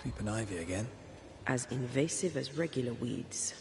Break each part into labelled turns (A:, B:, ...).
A: Creeping ivy again.
B: As invasive as regular weeds.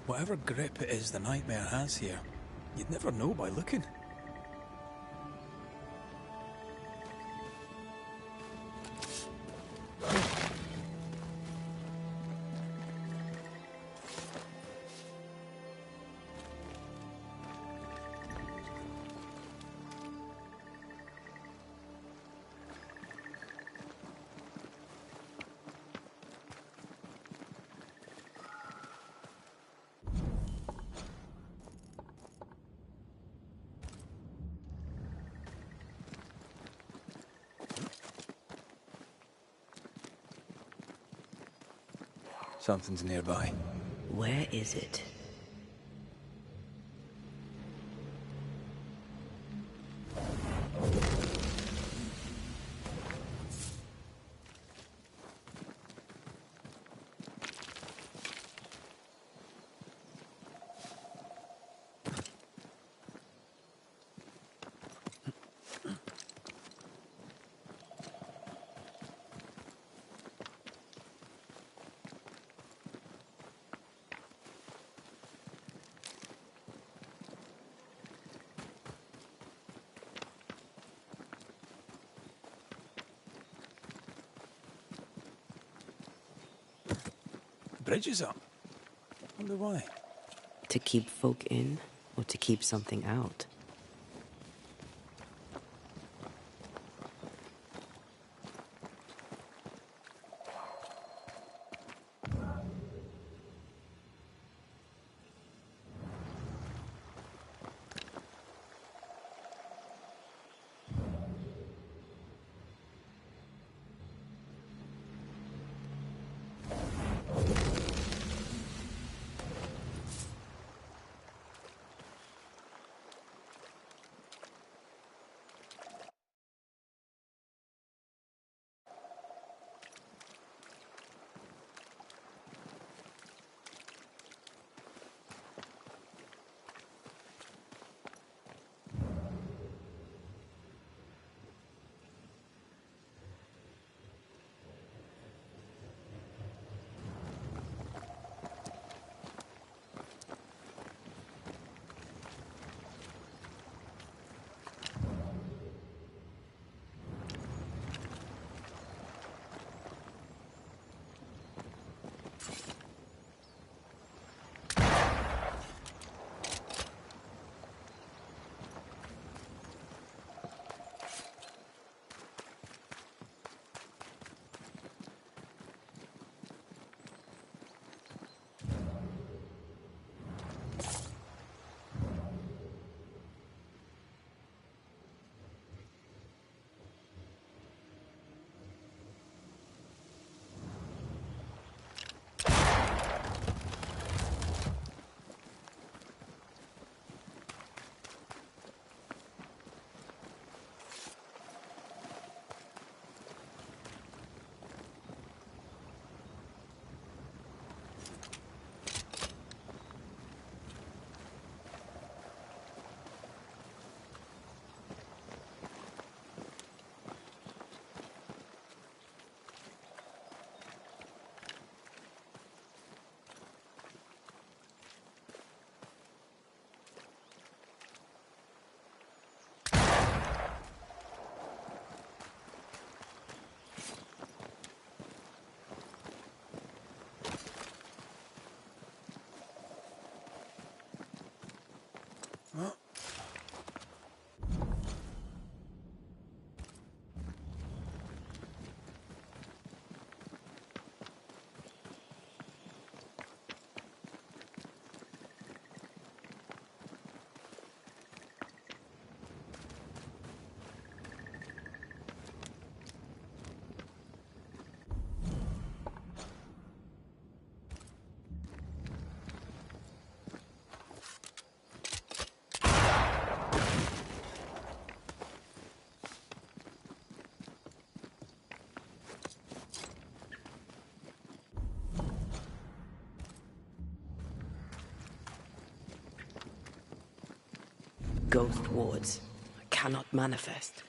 A: Whatever grip it is the nightmare has here, you'd never know by looking. Something's nearby.
B: Where is it?
A: Bridge is up. Wonder why.
B: To keep folk in, or to keep something out? Ghost wards. I cannot manifest.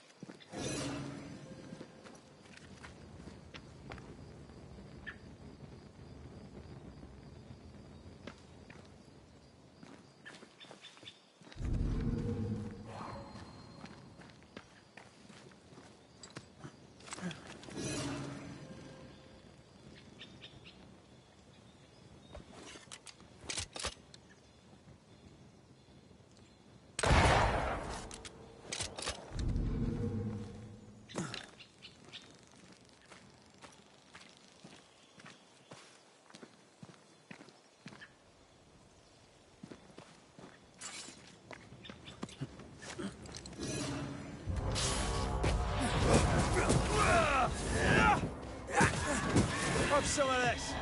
A: Have some of this.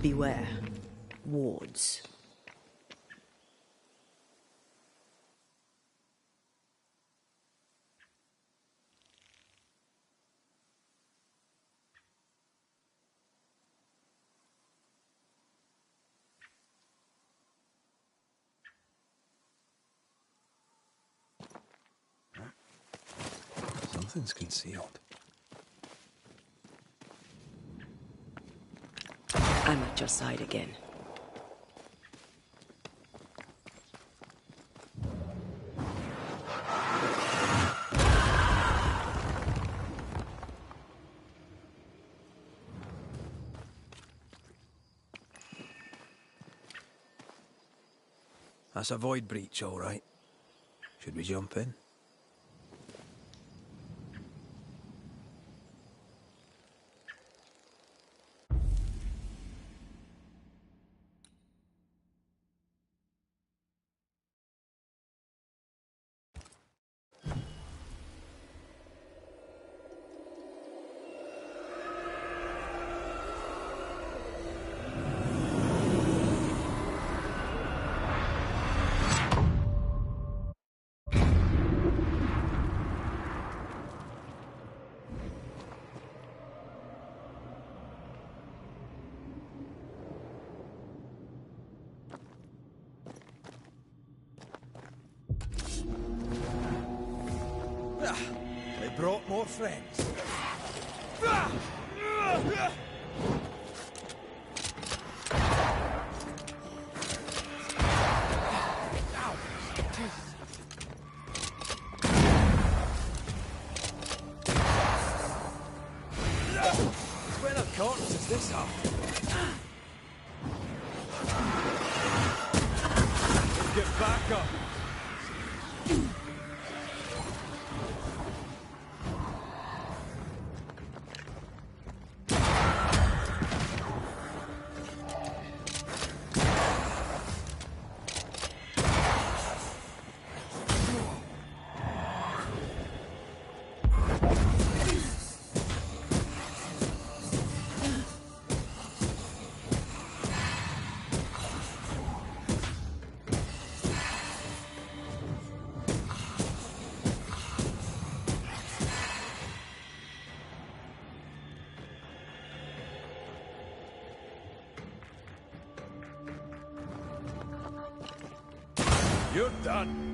B: Beware. Wards.
A: Something's concealed.
B: I'm at your side again.
A: That's a void breach, all right. Should we jump in? friends. Where the corpse is this up? Get back up! You're done.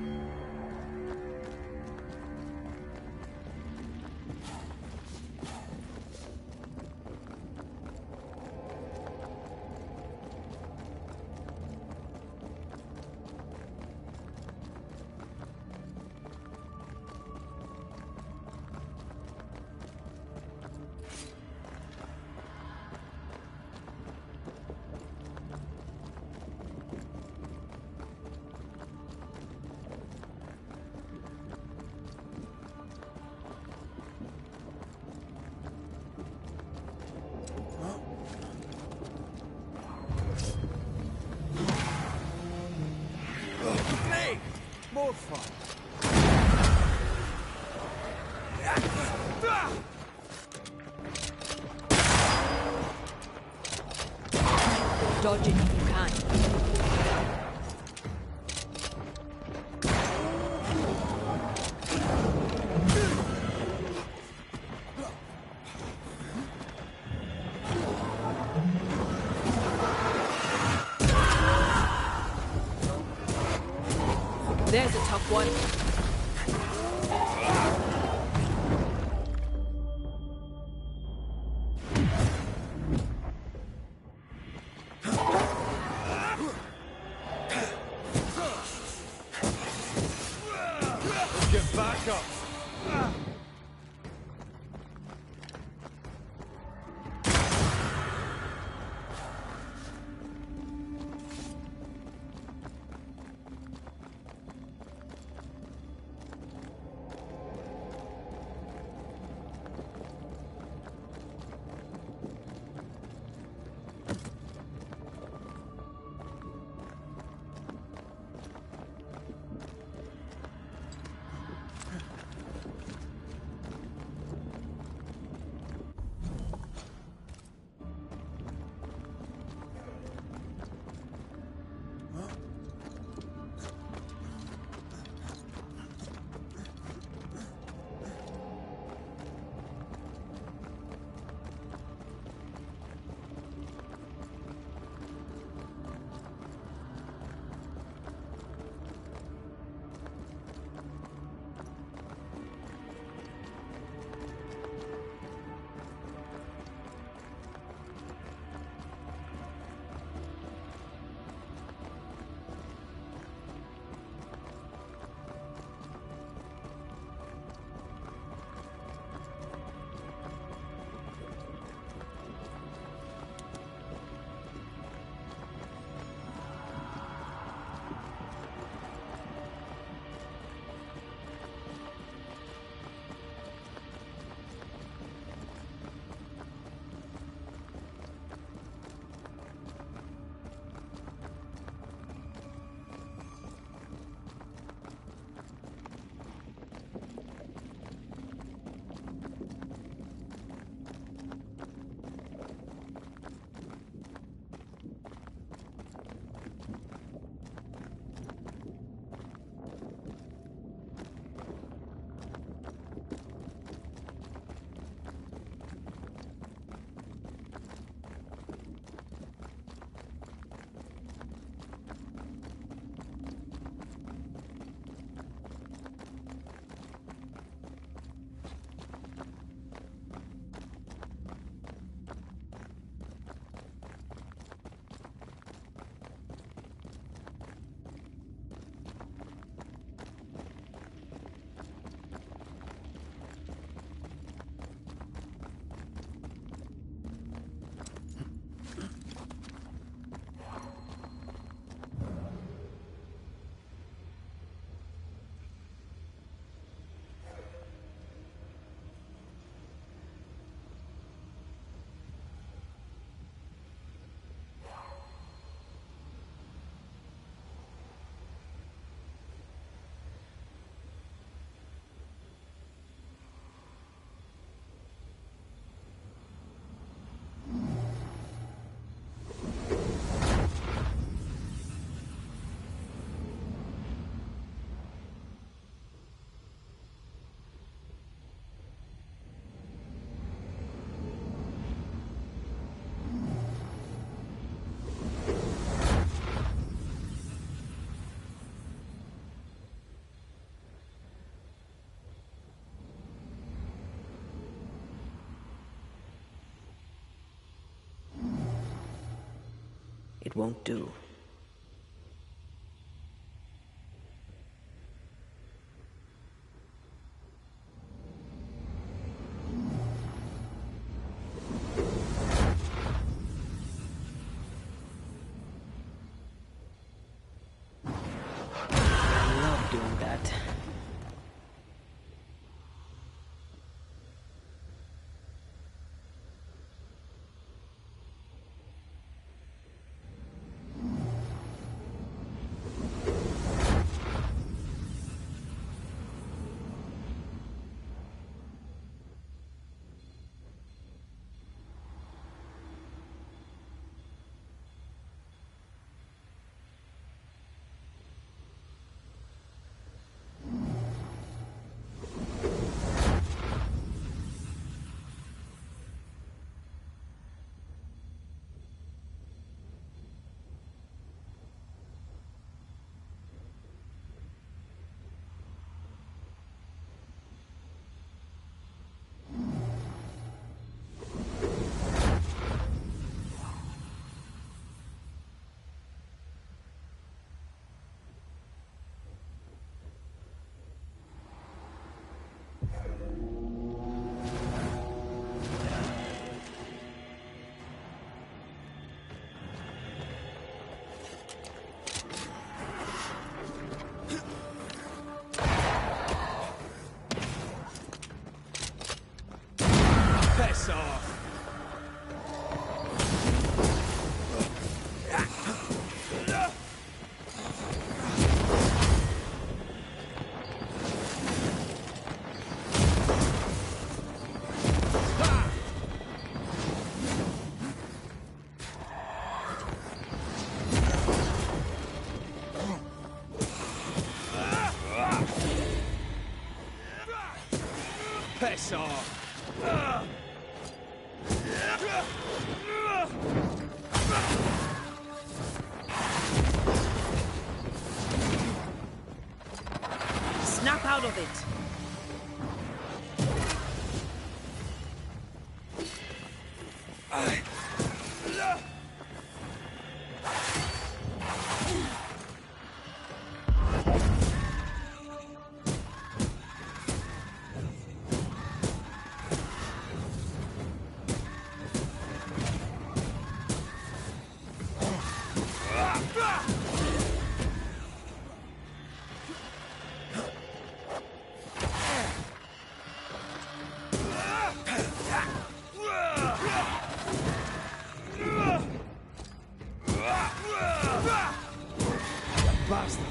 A: More fun.
B: Dodge it if you can. There's a tough one.
A: Get back up!
B: It won't do. I love doing that.
A: Piss off! Piss off!
B: Snap out of it!
A: Bastard!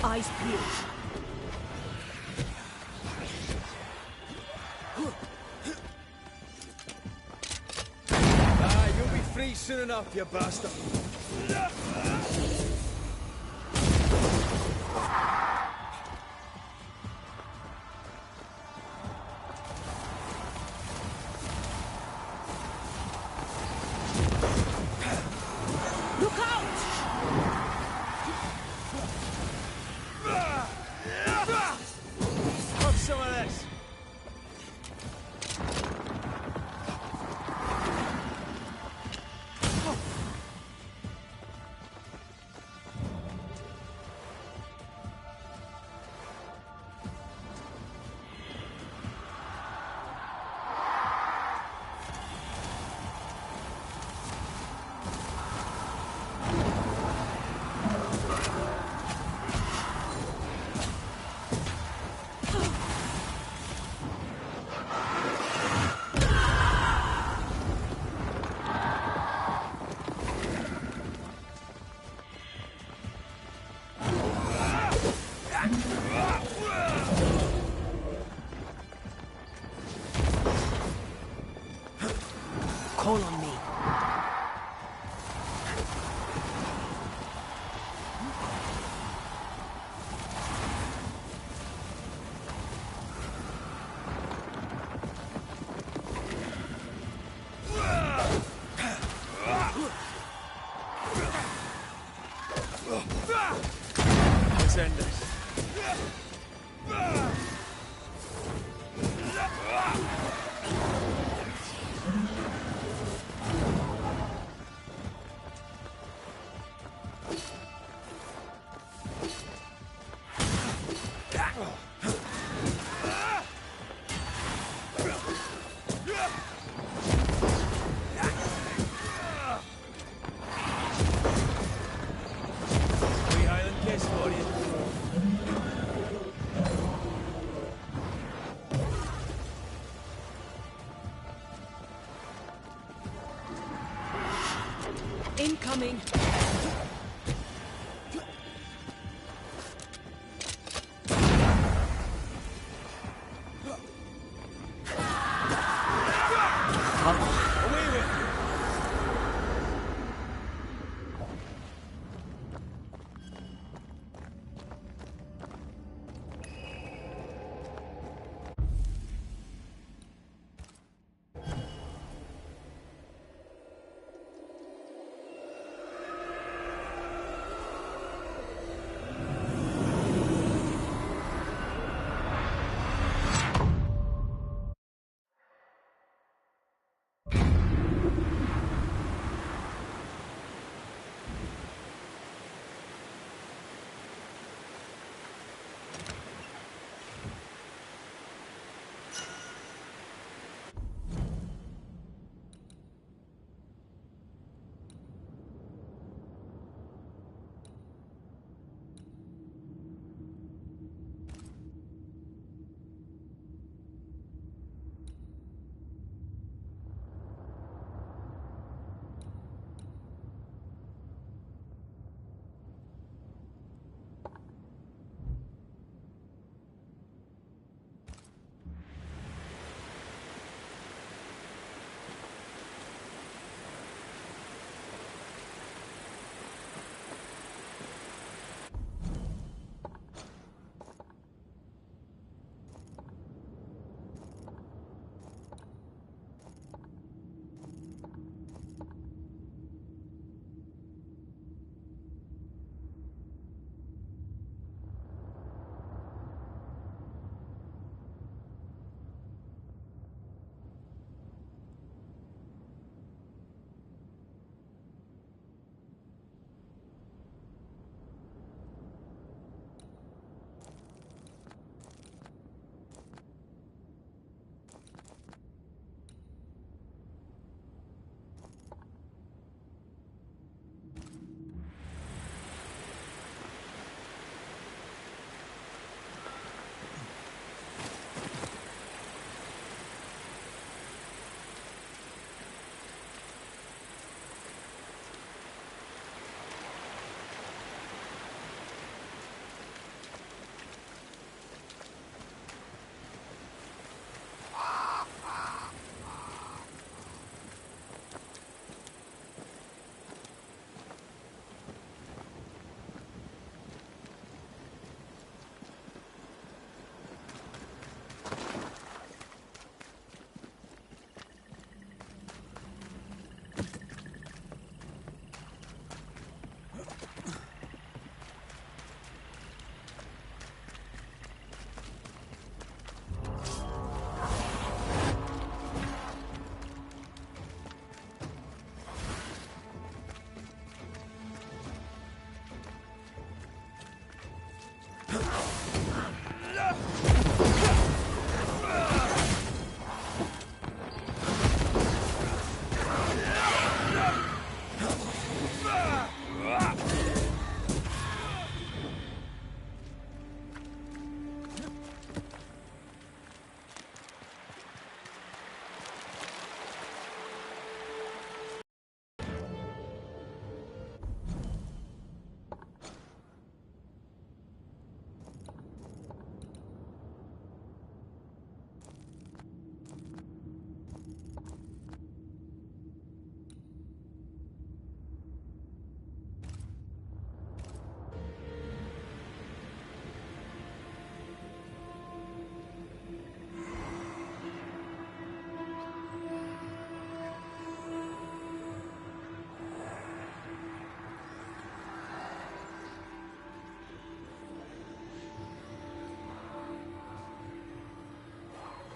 B: Eyes peeled.
A: You'll be free soon enough, you bastard.
B: Look out!
A: Have some of this.
B: Call on me.
A: Let's end this. Wee Highland kiss for you.
B: Incoming.
A: Away with you.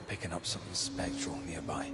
A: picking up something spectral nearby.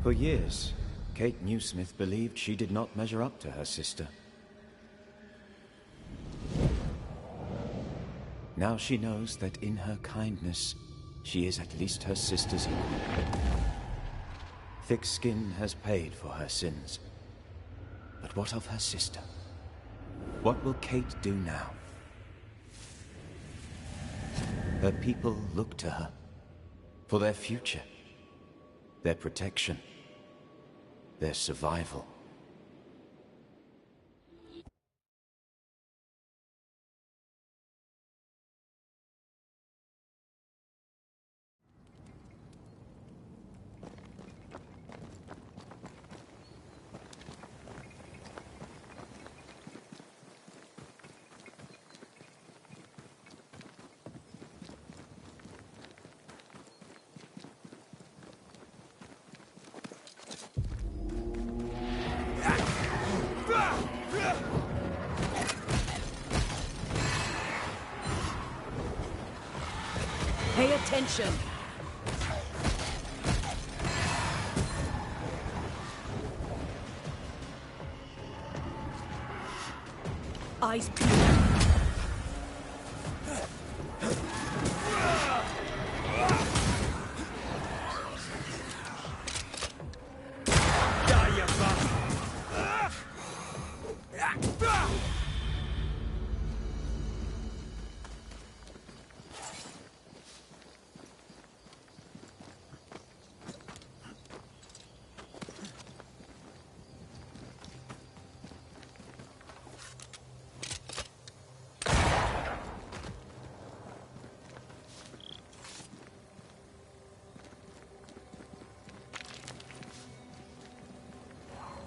C: For years, Kate Newsmith believed she did not measure up to her sister. Now she knows that in her kindness, she is at least her sister's equal. Thick skin has paid for her sins. But what of her sister? What will Kate do now? Her people look to her for their future, their protection, their survival.
B: Pay attention! Eyes peeled.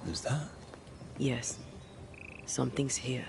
A: Who's that?
B: Yes. Something's here.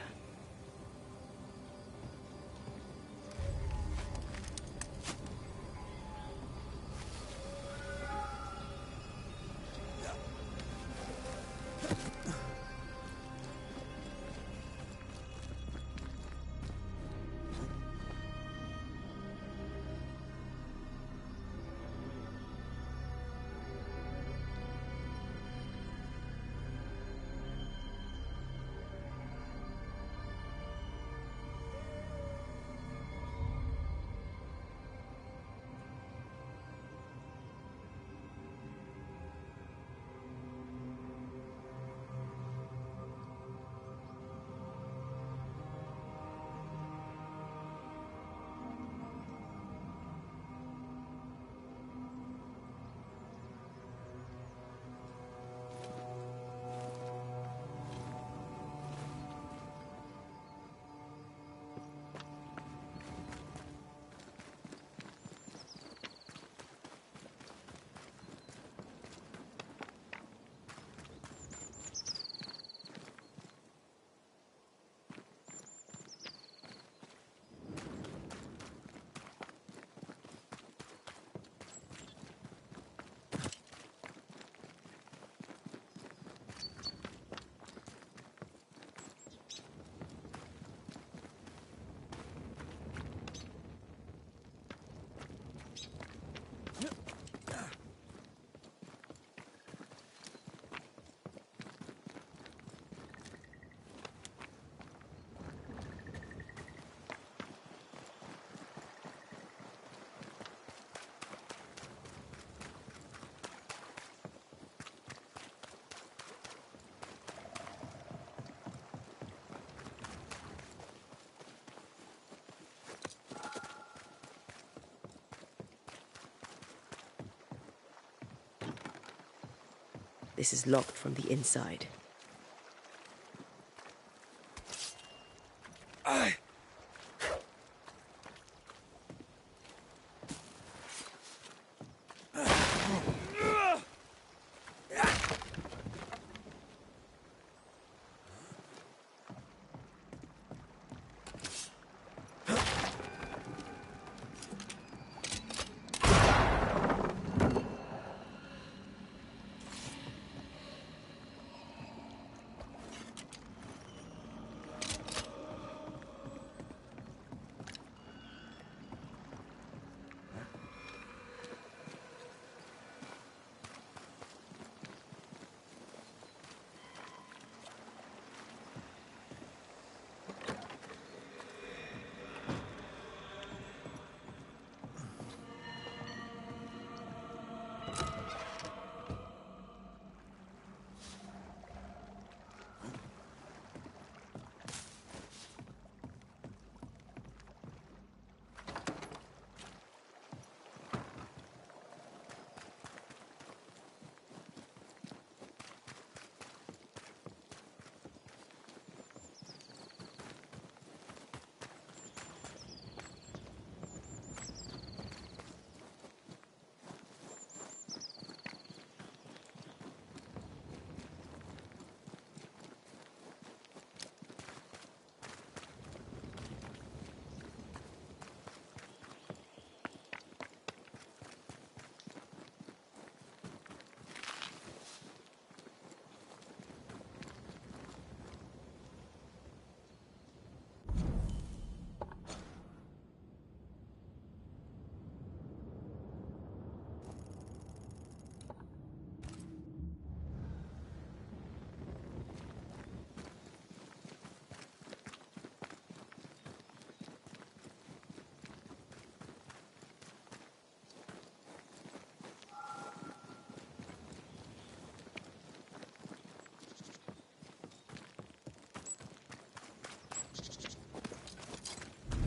B: This is locked from the inside.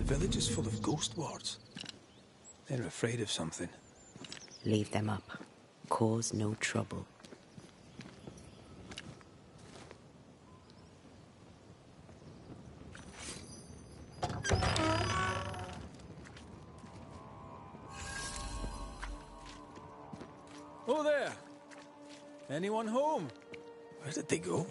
A: The village is full of ghost wards. They're afraid of something.
B: Leave them up. Cause no trouble.
A: Oh there! Anyone home? Where did they go?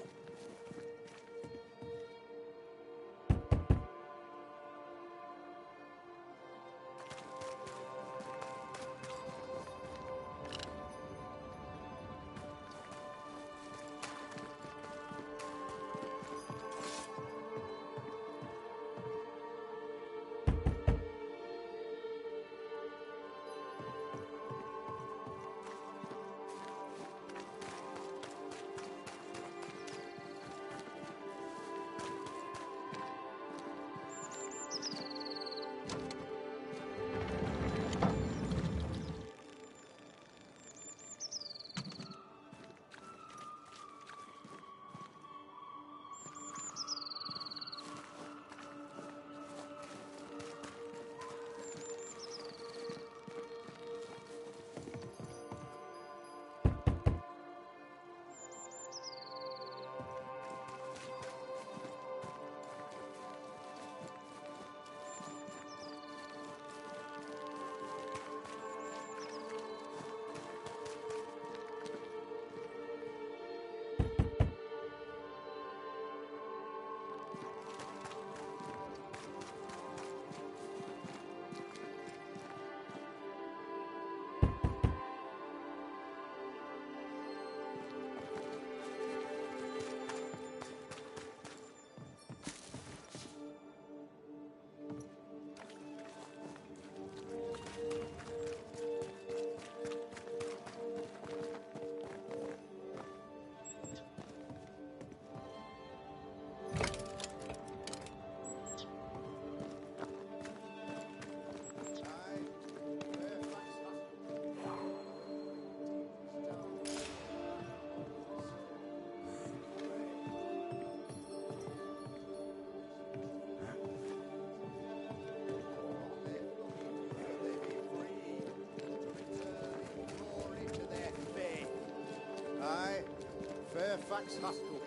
D: Fairfax Haskell.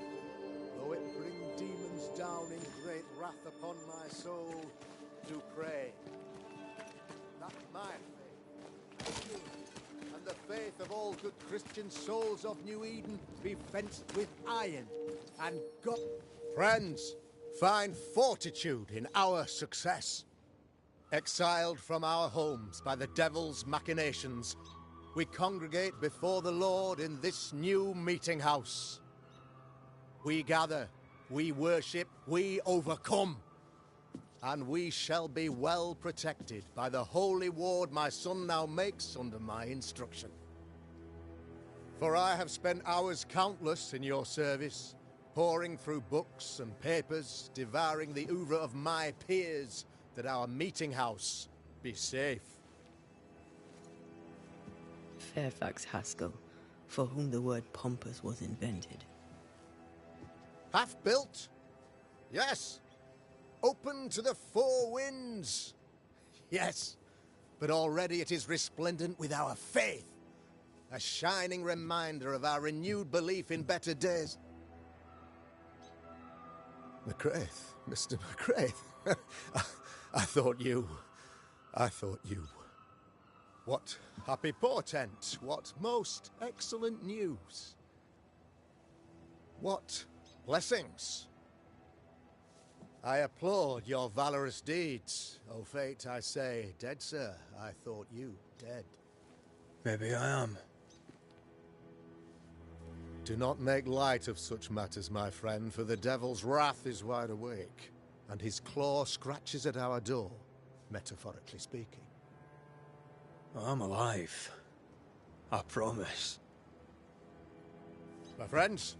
D: Though it bring demons down in great wrath upon my soul, do pray that my faith and the faith of all good Christian souls of New Eden be fenced with iron and God. Friends, find fortitude in our success. Exiled from our homes by the devil's machinations, we congregate before the Lord in this new meeting house. We gather, we worship, we overcome. And we shall be well protected by the holy ward my son now makes under my instruction. For I have spent hours countless in your service, poring through books and papers, devouring the oeuvre of my peers, that our meeting house be safe.
B: Fairfax Haskell, for whom the word pompous was invented.
D: Half-built? Yes. Open to the four winds? Yes. But already it is resplendent with our faith. A shining reminder of our renewed belief in better days. McCraith, Mr. McCraith. I thought you. What happy portent, what most excellent news. What blessings. I applaud your valorous deeds. O fate, I say, dead sir, I thought you dead.
A: Maybe I am.
D: Do not make light of such matters, my friend, for the devil's wrath is wide awake, and his claw scratches at our door, metaphorically speaking.
A: I'm alive. I promise.
D: My friends,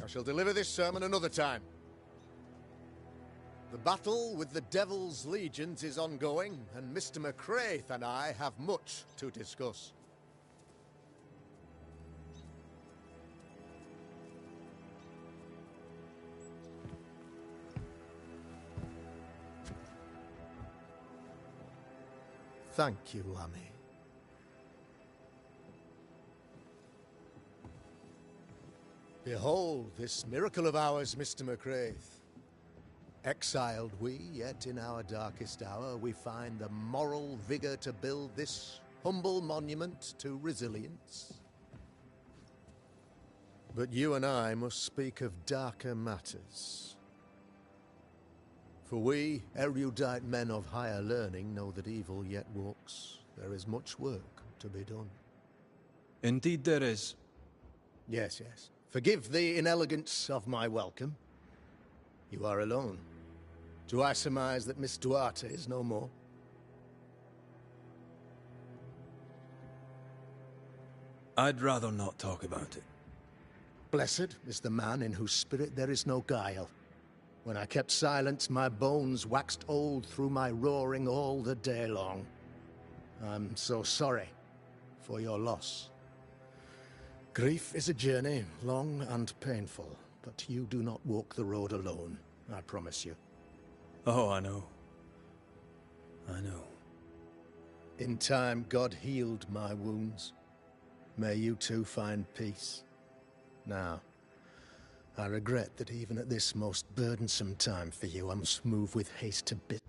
D: I shall deliver this sermon another time. The battle with the devil's legions is ongoing, and Mr. McCraith and I have much to discuss. Thank you, Lammy. Behold this miracle of ours, Mr. McCraith. Exiled we, yet in our darkest hour we find the moral vigor to build this humble monument to resilience. But you and I must speak of darker matters. For we, erudite men of higher learning, know that evil yet walks. There is much work to be done.
E: Indeed there is.
D: Yes, yes. Forgive the inelegance of my welcome. You are alone. Do I surmise that Miss Duarte is no more?
A: I'd rather not talk about it.
D: Blessed is the man in whose spirit there is no guile. When I kept silence, my bones waxed old through my roaring all the day long. I'm so sorry for your loss. Grief is a journey, long and painful, but you do not walk the road alone, I promise you.
A: Oh, I know. I know.
D: In time, God healed my wounds. May you too find peace. Now, I regret that even at this most burdensome time for you, I must move with haste to bit.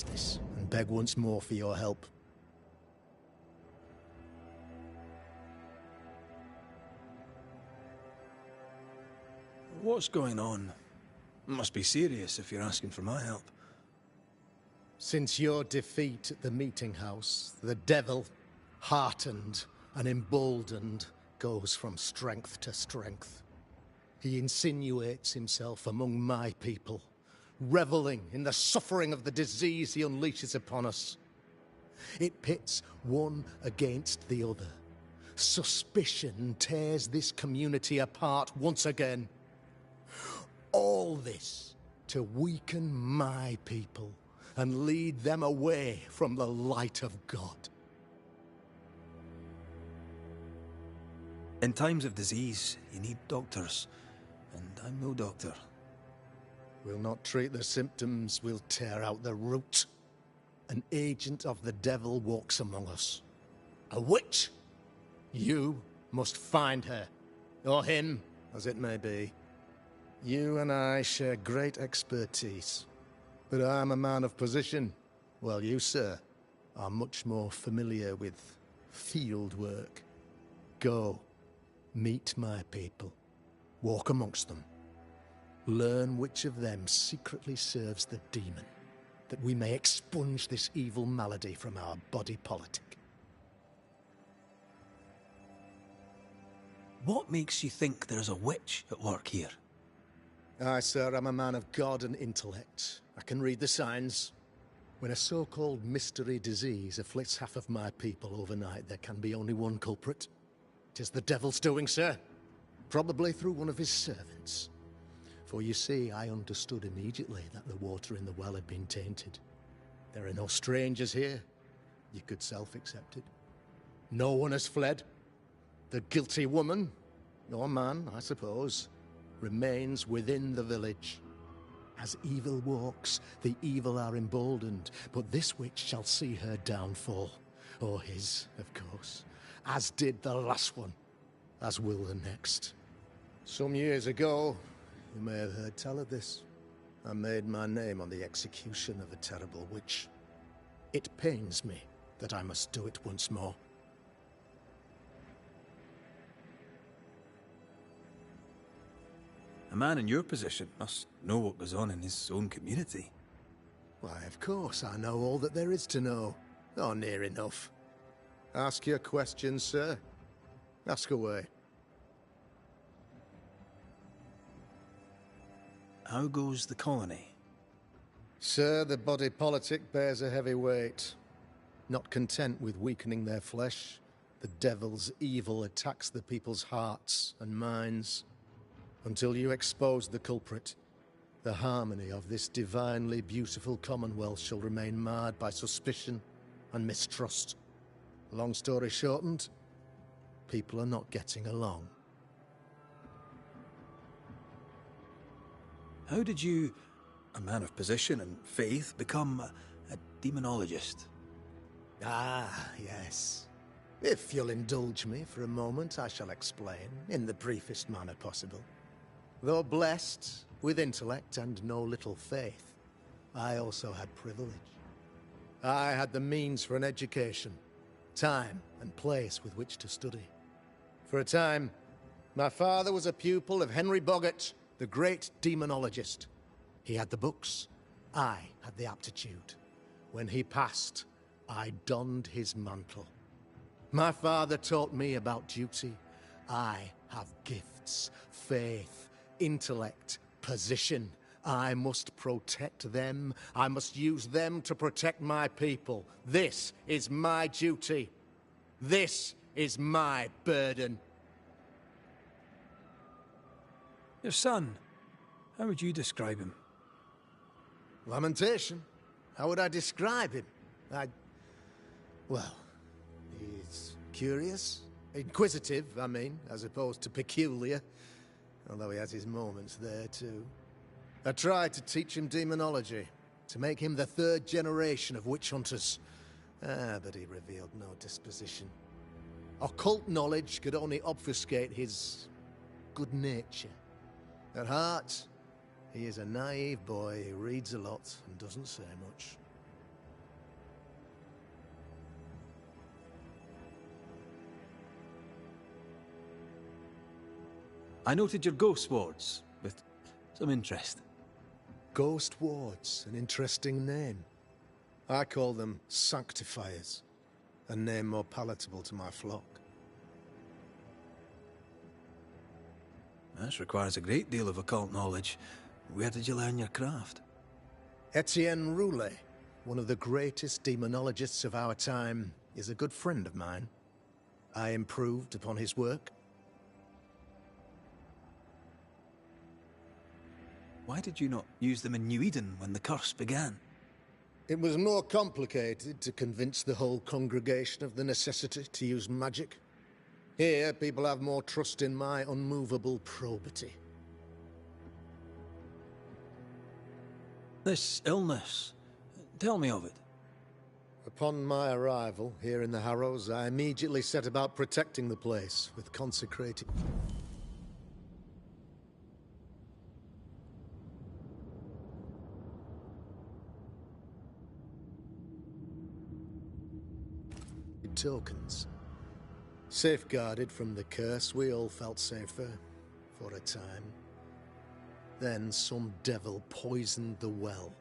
D: this and beg once more for your help.
A: What's going on? It must be serious if you're asking for my help.
D: Since your defeat at the meeting house, the devil, heartened and emboldened, goes from strength to strength. He insinuates himself among my people, reveling in the suffering of the disease he unleashes upon us. It pits one against the other. Suspicion tears this community apart once again. All this to weaken my people and lead them away from the light of God.
A: In times of disease, you need doctors, and I'm no doctor.
D: We'll not treat the symptoms, we'll tear out the root. An agent of the devil walks among us. A witch! You must find her, or him, as it may be. You and I share great expertise, but I'm a man of position, while you, sir, are much more familiar with field work. Go, meet my people, walk amongst them, learn which of them secretly serves the demon, that we may expunge this evil malady from our body politic.
A: What makes you think there's a witch at work here?
D: Aye, sir, I'm a man of God and intellect. I can read the signs. When a so-called mystery disease afflicts half of my people overnight, there can be only one culprit. 'Tis the devil's doing, sir. Probably through one of his servants. For you see, I understood immediately that the water in the well had been tainted. There are no strangers here. You could self-accept it. No one has fled. The guilty woman, or man, I suppose, remains within the village. As evil walks, the evil are emboldened, but this witch shall see her downfall. Or his, of course. As did the last one. As will the next. Some years ago, you may have heard tell of this. I made my name on the execution of a terrible witch. It pains me that I must do it once more.
A: A man in your position must know what goes on in his own community.
D: Why, of course, I know all that there is to know. Or near enough. Ask your questions, sir. Ask away.
A: How goes the colony?
D: Sir, the body politic bears a heavy weight. Not content with weakening their flesh, the devil's evil attacks the people's hearts and minds. Until you expose the culprit, the harmony of this divinely beautiful commonwealth shall remain marred by suspicion and mistrust. Long story shortened, people are not getting along.
A: How did you, a man of position and faith, become a demonologist?
D: Ah, yes. If you'll indulge me for a moment, I shall explain, in the briefest manner possible. Though blessed with intellect and no little faith, I also had privilege. I had the means for an education, time and place with which to study. For a time, my father was a pupil of Henry Boggart, the great demonologist. He had the books, I had the aptitude. When he passed, I donned his mantle. My father taught me about duty. I have gifts, faith, intellect, position. I must protect them. I must use them to protect my people. This is my duty. This is my burden.
A: Your son, how would you describe him?
D: Lamentation? How would I describe him? Well, he's curious. Inquisitive, I mean, as opposed to peculiar. Although he has his moments there, too. I tried to teach him demonology, to make him the third generation of witch hunters. But he revealed no disposition. Occult knowledge could only obfuscate his good nature. At heart, he is a naive boy who reads a lot and doesn't say much.
A: I noted your ghost wards with some interest.
D: Ghost wards, an interesting name. I call them sanctifiers, a name more palatable to my flock.
A: This requires a great deal of occult knowledge. Where did you learn your craft?
D: Etienne Roulet, one of the greatest demonologists of our time, is a good friend of mine. I improved upon his work.
A: Why did you not use them in New Eden when the curse began?
D: It was more complicated to convince the whole congregation of the necessity to use magic. Here, people have more trust in my unmovable probity.
A: This illness, tell me of it.
D: Upon my arrival here in the Harrows, I immediately set about protecting the place with consecrated... tokens. Safeguarded from the curse, we all felt safer for a time. Then some devil poisoned the well.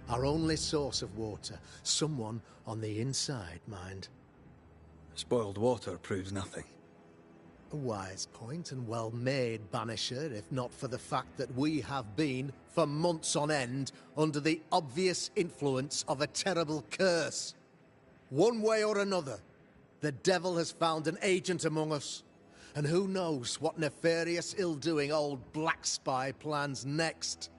D: Our only source of water. Someone on the inside, mind.
A: Spoiled water proves nothing.
D: A wise point and well made, Banisher, if not for the fact that we have been, for months on end, under the obvious influence of a terrible curse. One way or another, the devil has found an agent among us. And who knows what nefarious ill-doing old Black Spy plans next.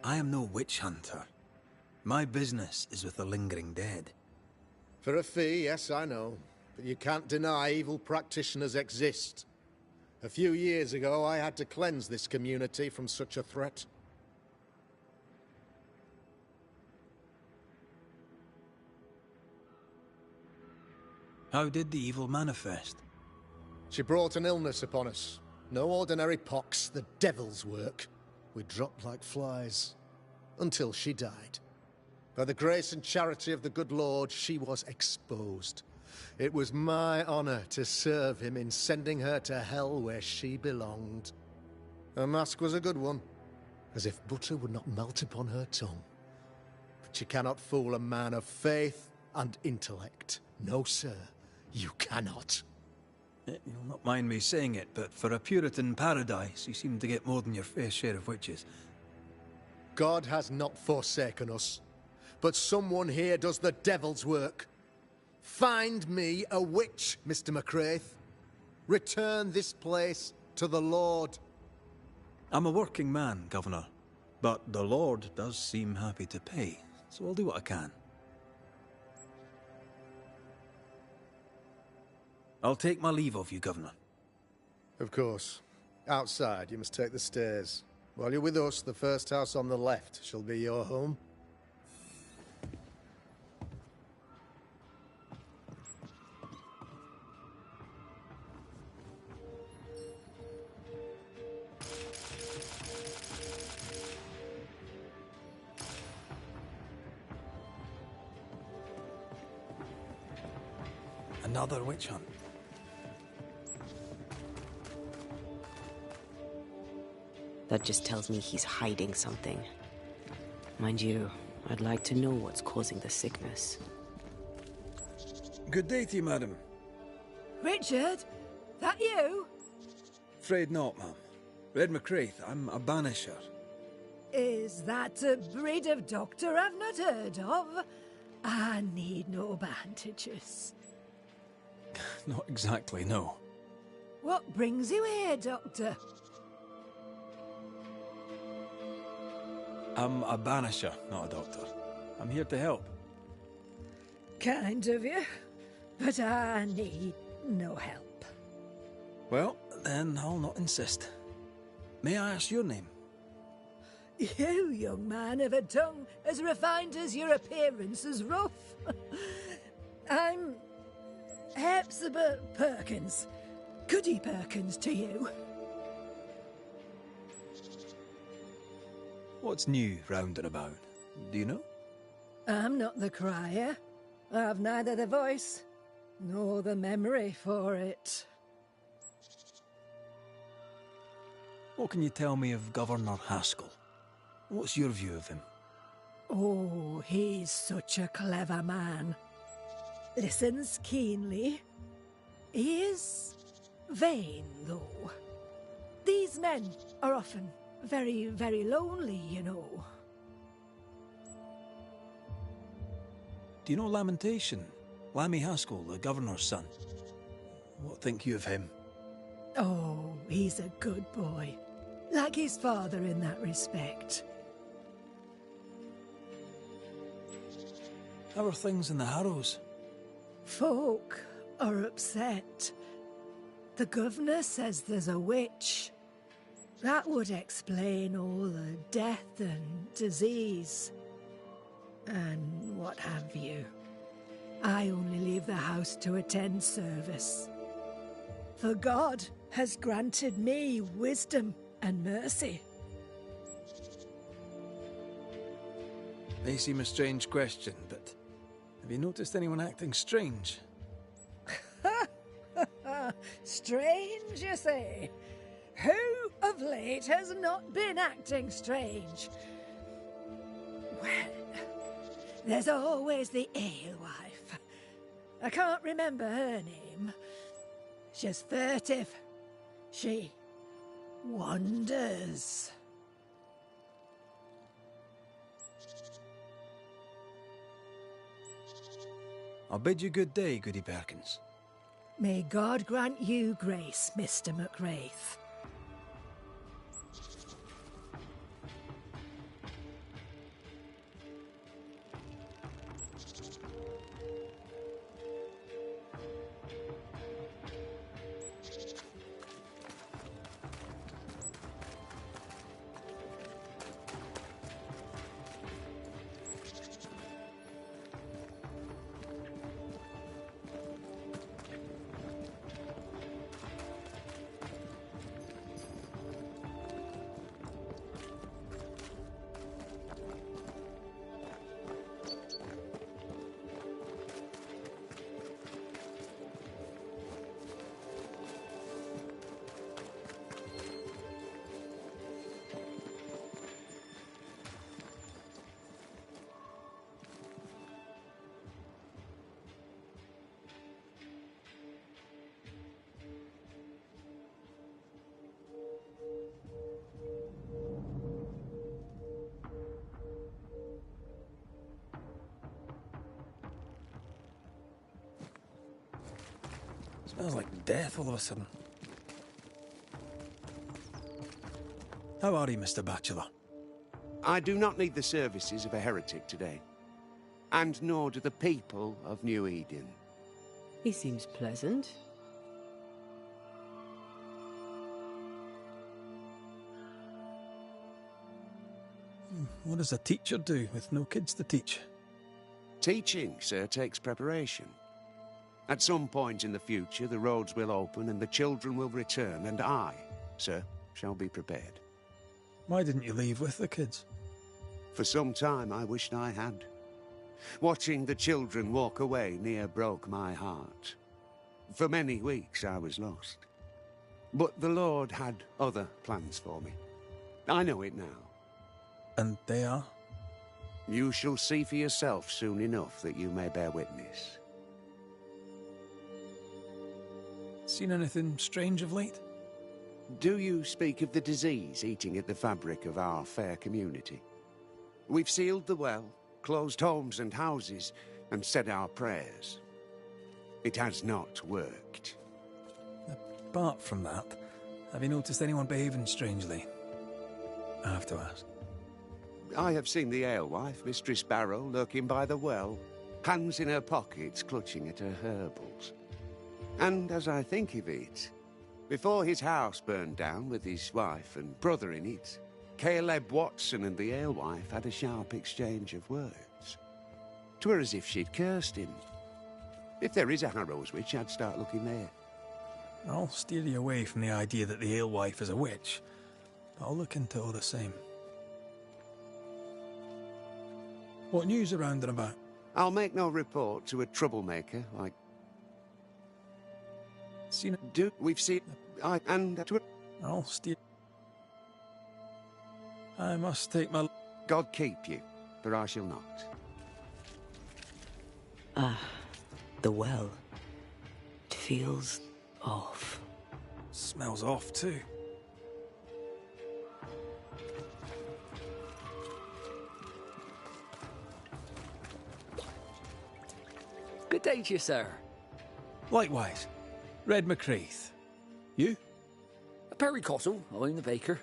A: I am no witch hunter. My business is with the lingering dead.
D: For a fee, yes, I know. But you can't deny evil practitioners exist. A few years ago, I had to cleanse this community from such a threat.
A: How did the evil manifest?
D: She brought an illness upon us. No ordinary pox, the devil's work. We dropped like flies. Until she died. By the grace and charity of the good Lord, she was exposed. It was my honor to serve him in sending her to hell where she belonged. Her mask was a good one, as if butter would not melt upon her tongue. But you cannot fool a man of faith and intellect. No, sir, you cannot.
A: You'll not mind me saying it, but for a Puritan paradise, you seem to get more than your fair share of witches.
D: God has not forsaken us, but someone here does the devil's work. Find me a witch, Mr. McCraith. Return this place to the Lord.
A: I'm a working man, Governor, but the Lord does seem happy to pay, so I'll do what I can. I'll take my leave of you, Governor.
D: Of course. Outside, you must take the stairs. While you're with us, the first house on the left shall be your home.
A: Another witch hunt.
B: That just tells me he's hiding something. Mind you, I'd like to know what's causing the sickness.
A: Good day to you, madam.
F: Richard? That you?
A: Afraid not, ma'am. Red McCraith, I'm a banisher.
F: Is that a breed of doctor I've not heard of? I need no bandages.
A: Not exactly, no.
F: What brings you here, Doctor?
A: I'm a banisher, not a doctor. I'm here to help.
F: Kind of you, but I need no help.
A: Well, then I'll not insist. May I ask your name?
F: You, young man, have a tongue as refined as your appearance is rough. I'm Hepzibah Perkins. Goody Perkins to you.
A: What's new round and about? Do you know?
F: I'm not the crier. I've neither the voice nor the memory for it.
A: What can you tell me of Governor Haskell? What's your view of him?
F: Oh, he's such a clever man. Listens keenly. He is vain, though. These men are often very, very lonely, you know.
A: Do you know Lamentation? Lammy Haskell, the governor's son. What think you of him?
F: Oh, he's a good boy. Like his father in that respect.
A: How are things in the Harrows?
F: Folk are upset. The governor says there's a witch. That would explain all the death and disease. And what have you. I only leave the house to attend service. For God has granted me wisdom and mercy.
A: May seem a strange question, but have you noticed anyone acting strange?
F: Strange, you say? Who of late has not been acting strange? Well, there's always the alewife. I can't remember her name. She's furtive. She wanders.
A: I'll bid you good day, Goody Perkins.
F: May God grant you grace, Mr. McWraith.
A: Smells like death all of a sudden. How are you, Mr. Bachelor?
G: I do not need the services of a heretic today. And nor do the people of New Eden.
B: He seems pleasant.
A: What does a teacher do with no kids to teach?
G: Teaching, sir, takes preparation. At some point in the future, the roads will open and the children will return, and I, sir, shall be prepared.
A: Why didn't you leave with the kids?
G: For some time I wished I had. Watching the children walk away near broke my heart. For many weeks I was lost. But the Lord had other plans for me. I know it now.
A: And they are?
G: You shall see for yourself soon enough that you may bear witness.
A: Seen anything strange of late?
G: Do you speak of the disease eating at the fabric of our fair community? We've sealed the well, closed homes and houses, and said our prayers. It has not worked.
A: Apart from that, have you noticed anyone behaving strangely? I have to ask.
G: I have seen the alewife, Mistress Barrow, lurking by the well, hands in her pockets clutching at her herbals. And as I think of it, before his house burned down with his wife and brother in it, Caleb Watson and the alewife had a sharp exchange of words. 'Twere as if she'd cursed him. If there is a Harrow's witch, I'd start looking there.
A: I'll steer you away from the idea that the alewife is a witch. But I'll look into it all the same. What news around and about?
G: I'll make no report to a troublemaker like...
A: Seen it?
G: We've seen...
A: I'll steer... I must take my...
G: God keep you, for I shall not.
B: The well. It feels off.
A: Smells off too.
H: Good day to you, sir.
A: Likewise. Red McCraith. You?
H: Perry Cottle, I'm the baker.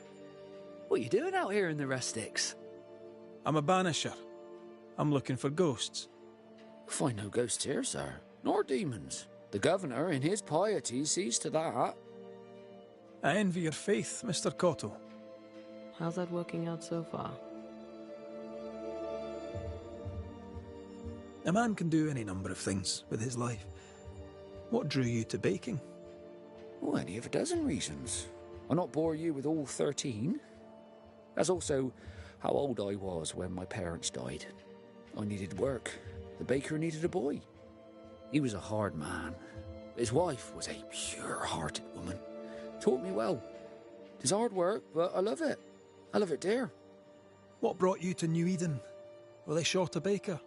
H: What are you doing out here in the rustics?
A: I'm a banisher. I'm looking for ghosts.
H: Find no ghosts here, sir, nor demons. The governor, in his piety, sees to that.
A: I envy your faith, Mr. Cottle.
B: How's that working out so far?
A: A man can do any number of things with his life. What drew you to baking?
H: Oh, any of a dozen reasons. I'll not bore you with all 13. That's also how old I was when my parents died. I needed work. The baker needed a boy. He was a hard man. His wife was a pure-hearted woman. Taught me well. It's hard work, but I love it. I love it dear.
A: What brought you to New Eden? Were they short a baker?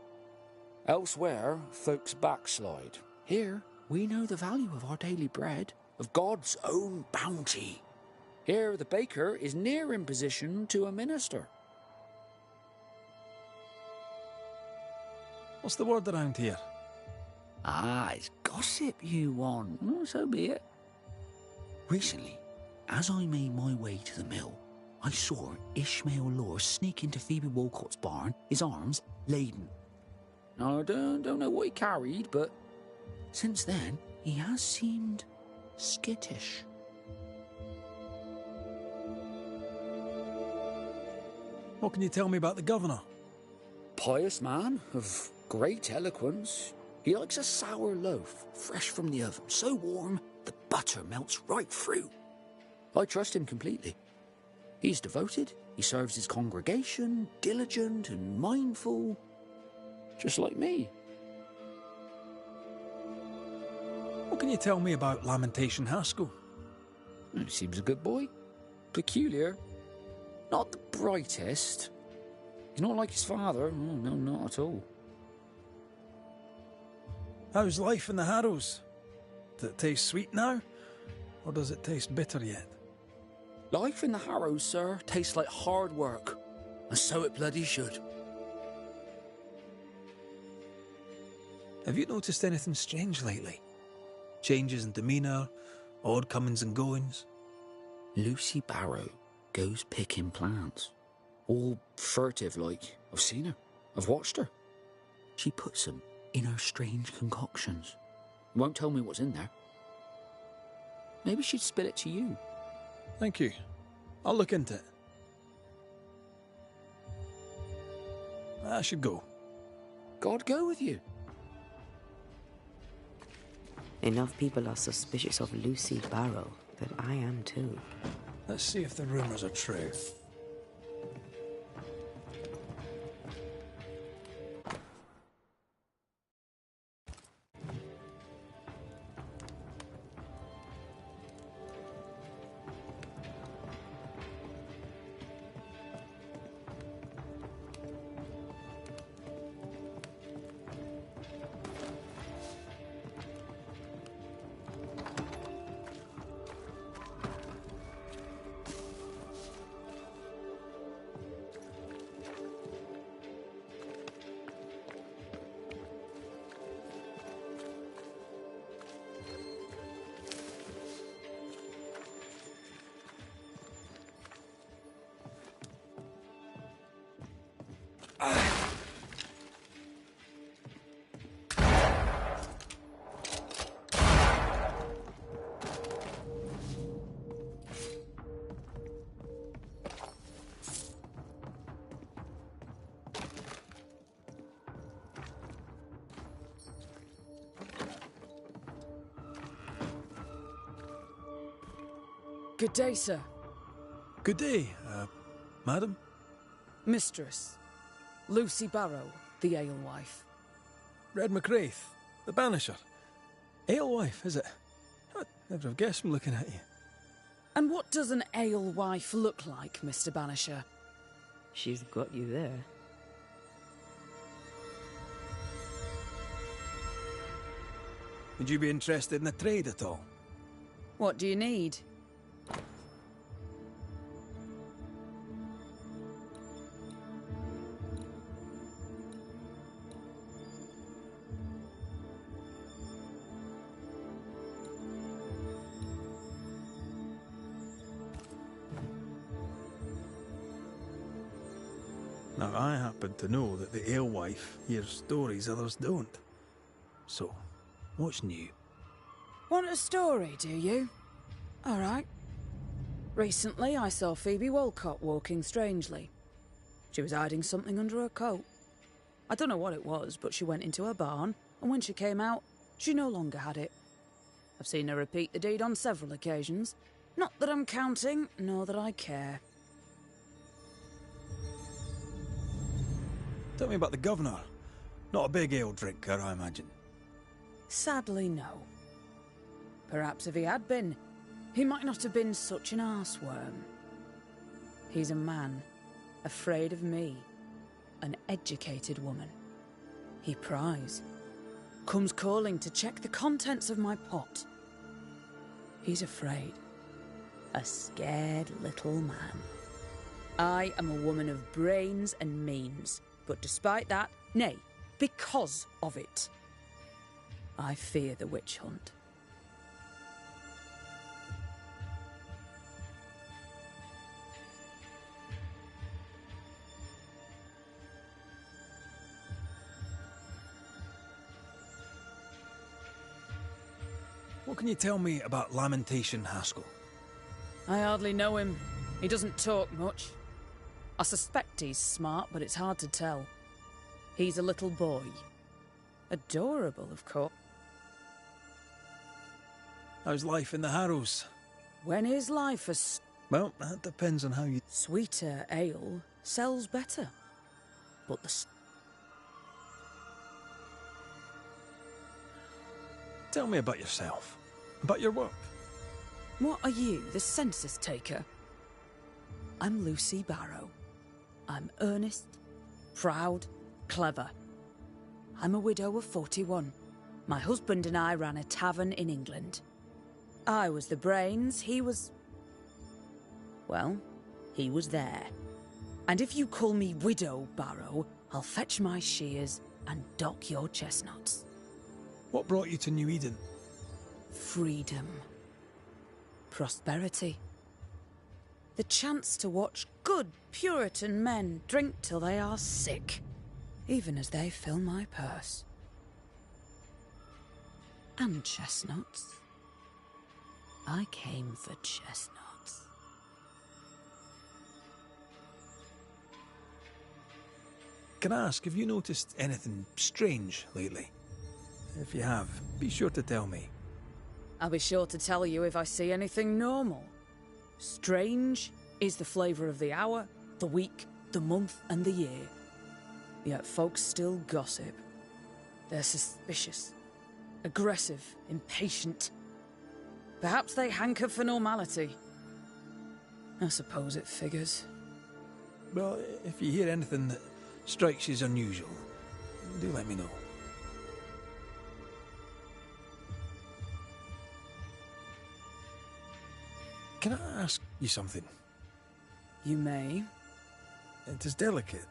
H: Elsewhere, folks backslide. Here, we know the value of our daily bread, of God's own bounty. Here, the baker is near in position to a minister.
A: What's the word around here?
H: Ah, it's gossip you want. Oh, so be it. Recently, as I made my way to the mill, I saw Ishmael Law sneak into Phoebe Walcott's barn, his arms laden. Now, I don't know what he carried, but since then, he has seemed skittish.
A: What can you tell me about the governor?
H: Pious man of great eloquence. He likes a sour loaf, fresh from the oven, so warm the butter melts right through. I trust him completely. He's devoted, he serves his congregation, diligent and mindful, just like me.
A: What can you tell me about Lamentation Haskell?
H: He seems a good boy. Peculiar. Not the brightest. He's not like his father. Oh, no, not at all.
A: How's life in the Harrows? Does it taste sweet now? Or does it taste bitter yet?
H: Life in the Harrows, sir, tastes like hard work. And so it bloody should.
A: Have you noticed anything strange lately? Changes in demeanour, odd comings and goings?
H: Lucy Barrow goes picking plants. All furtive like. I've seen her. I've watched her. She puts them in her strange concoctions. Won't tell me what's in there. Maybe she'd spill it to you.
A: Thank you. I'll look into it. I should go.
H: God go with you.
B: Enough people are suspicious of Lucy Barrow that I am too.
A: Let's see if the rumours are true.
I: Good day, sir.
A: Good day, madam.
I: Mistress. Lucy Barrow, the alewife.
A: Red McWraith, the Banisher. Alewife, is it? I'd never have guessed from looking at you.
I: And what does an alewife look like, Mr. Banisher?
B: She's got you there.
A: Would you be interested in a trade at all?
I: What do you need?
A: Now, I happen to know that the alewife hears stories others don't. So, what's new?
I: Want a story, do you? All right. Recently, I saw Phoebe Walcott walking strangely. She was hiding something under her coat. I don't know what it was, but she went into her barn, and when she came out, she no longer had it. I've seen her repeat the deed on several occasions. Not that I'm counting, nor that I care.
A: Tell me about the governor. Not a big ale drinker, I imagine.
I: Sadly, no. Perhaps if he had been, he might not have been such an arseworm. He's a man, afraid of me, an educated woman. He pries, comes calling to check the contents of my pot. He's afraid, a scared little man. I am a woman of brains and means, but despite that, nay, because of it, I fear the witch hunt.
A: What can you tell me about Lamentation Haskell?
I: I hardly know him. He doesn't talk much. I suspect he's smart, but it's hard to tell. He's a little boy. Adorable, of course.
A: How's life in the Harrows?
I: When is life as...
A: Well, that depends on how you...
I: Sweeter ale sells better. But the...
A: Tell me about yourself. About your work.
I: What are you, the census taker? I'm Lucy Barrow. I'm earnest, proud, clever. I'm a widow of 41. My husband and I ran a tavern in England. I was the brains, he was... Well, he was there. And if you call me Widow Barrow, I'll fetch my shears and dock your chestnuts.
A: What brought you to New Eden?
I: Freedom. Prosperity. The chance to watch good Puritan men drink till they are sick, even as they fill my purse. And chestnuts. I came for chestnuts.
A: Can I ask, have you noticed anything strange lately? If you have, be sure to tell me.
I: I'll be sure to tell you if I see anything normal. Strange is the flavour of the hour, the week, the month, and the year. Yet folks still gossip. They're suspicious, aggressive, impatient. Perhaps they hanker for normality. I suppose it figures.
A: Well, if you hear anything that strikes you as unusual, do let me know. Can I ask you something?
I: You may.
A: It is delicate.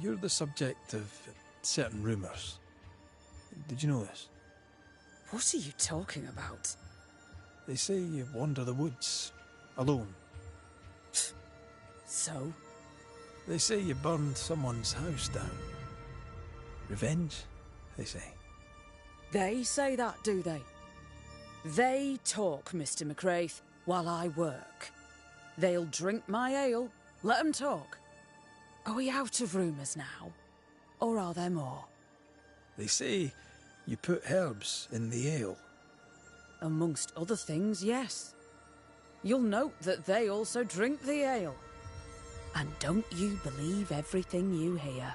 A: You're the subject of certain rumours. Did you know this?
I: What are you talking about?
A: They say you wander the woods, alone.
I: So?
A: They say you burned someone's house down. Revenge, they say.
I: They say that, do they? They talk, Mr. McWraith, while I work. They'll drink my ale, let 'em talk. Are we out of rumours now? Or are there more?
A: They say you put herbs in the ale.
I: Amongst other things, yes. you'll note that they also drink the ale. And don't you believe everything you hear.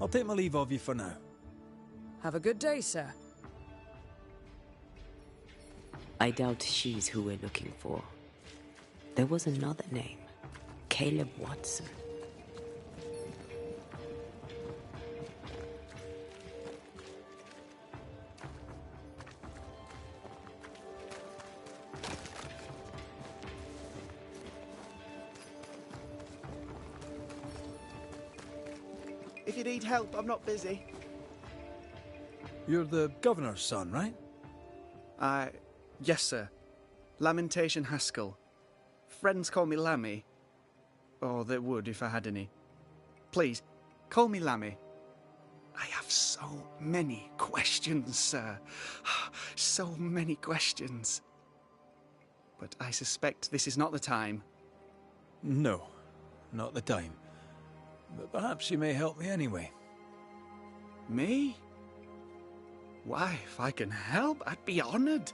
A: I'll take my leave of you for now.
I: Have a good day, sir.
B: I doubt she's who we're looking for. There was another name. Caleb Watson.
J: If you need help, I'm not busy.
A: You're the governor's son, right?
J: Yes, sir. Lamentation Haskell. Friends call me Lammy. Or they would if I had any. Please, call me Lammy. I have so many questions, sir. So many questions. But I suspect this is not the time.
A: No, not the time. But perhaps you may help me anyway.
J: Me? Why, if I can help, I'd be honoured.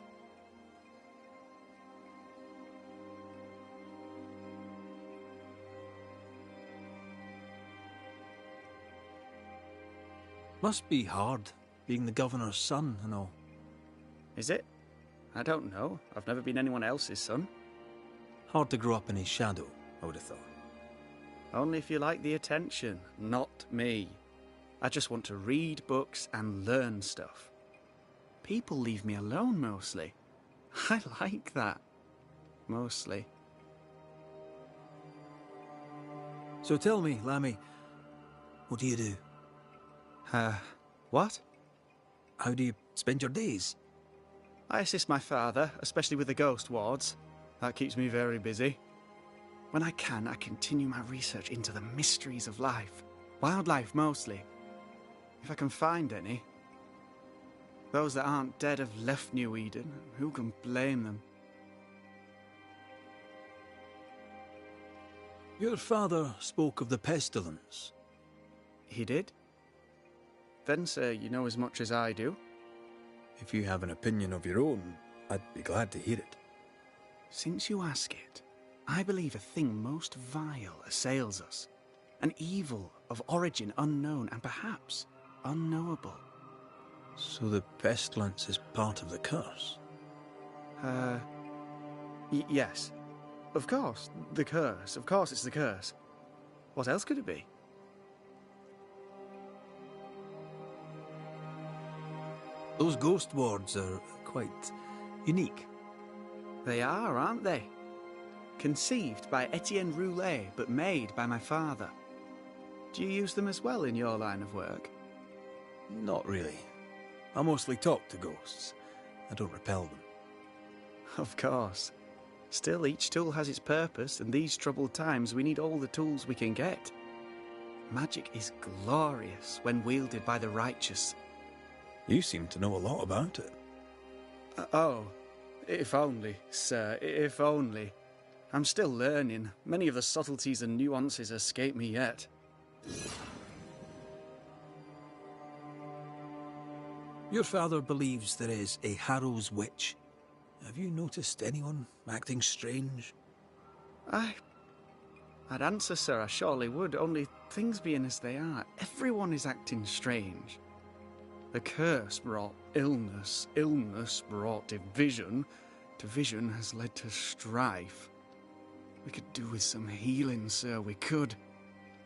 A: Must be hard, being the governor's son and all.
J: Is it? I don't know. I've never been anyone else's son.
A: Hard to grow up in his shadow, I would have thought.
J: Only if you like the attention, not me. I just want to read books and learn stuff. People leave me alone mostly. I like that. Mostly.
A: So tell me, Lammy, what do you do?
J: What?
A: How do you spend your days?
J: I assist my father, especially with the ghost wards. That keeps me very busy. When I can, I continue my research into the mysteries of life. Wildlife, mostly. If I can find any. Those that aren't dead have left New Eden. Who can blame them?
A: Your father spoke of the pestilence.
J: He did? Then, sir, you know as much as I do.
A: If you have an opinion of your own, I'd be glad to hear it.
J: Since you ask it, I believe a thing most vile assails us. An evil of origin unknown and perhaps unknowable.
A: So the pestilence is part of the curse?
J: Yes. Of course, the curse. Of course it's the curse. What else could it be?
A: Those ghost wards are quite unique.
J: They are, aren't they? Conceived by Etienne Roulet, but made by my father. Do you use them as well in your line of work?
A: Not really. I mostly talk to ghosts. I don't repel them.
J: Of course. Still, each tool has its purpose, and these troubled times we need all the tools we can get. Magic is glorious when wielded by the righteous.
A: You seem to know a lot about it.
J: Oh, if only, sir, if only. I'm still learning. Many of the subtleties and nuances escape me yet.
A: Your father believes there is a Harrow's witch. Have you noticed anyone acting strange?
J: I'd answer, sir, I surely would, only things being as they are, everyone is acting strange. The curse brought illness, illness brought division, division has led to strife. We could do with some healing, sir, we could.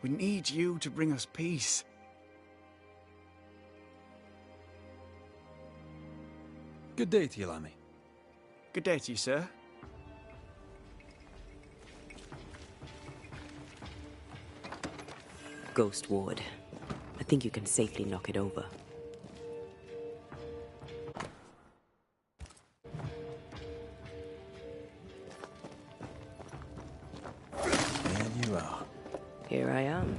J: We need you to bring us peace.
A: Good day to you, Lammy.
J: Good day to you, sir.
B: Ghost ward. I think you can safely knock it over.
A: There you are.
B: Here I am.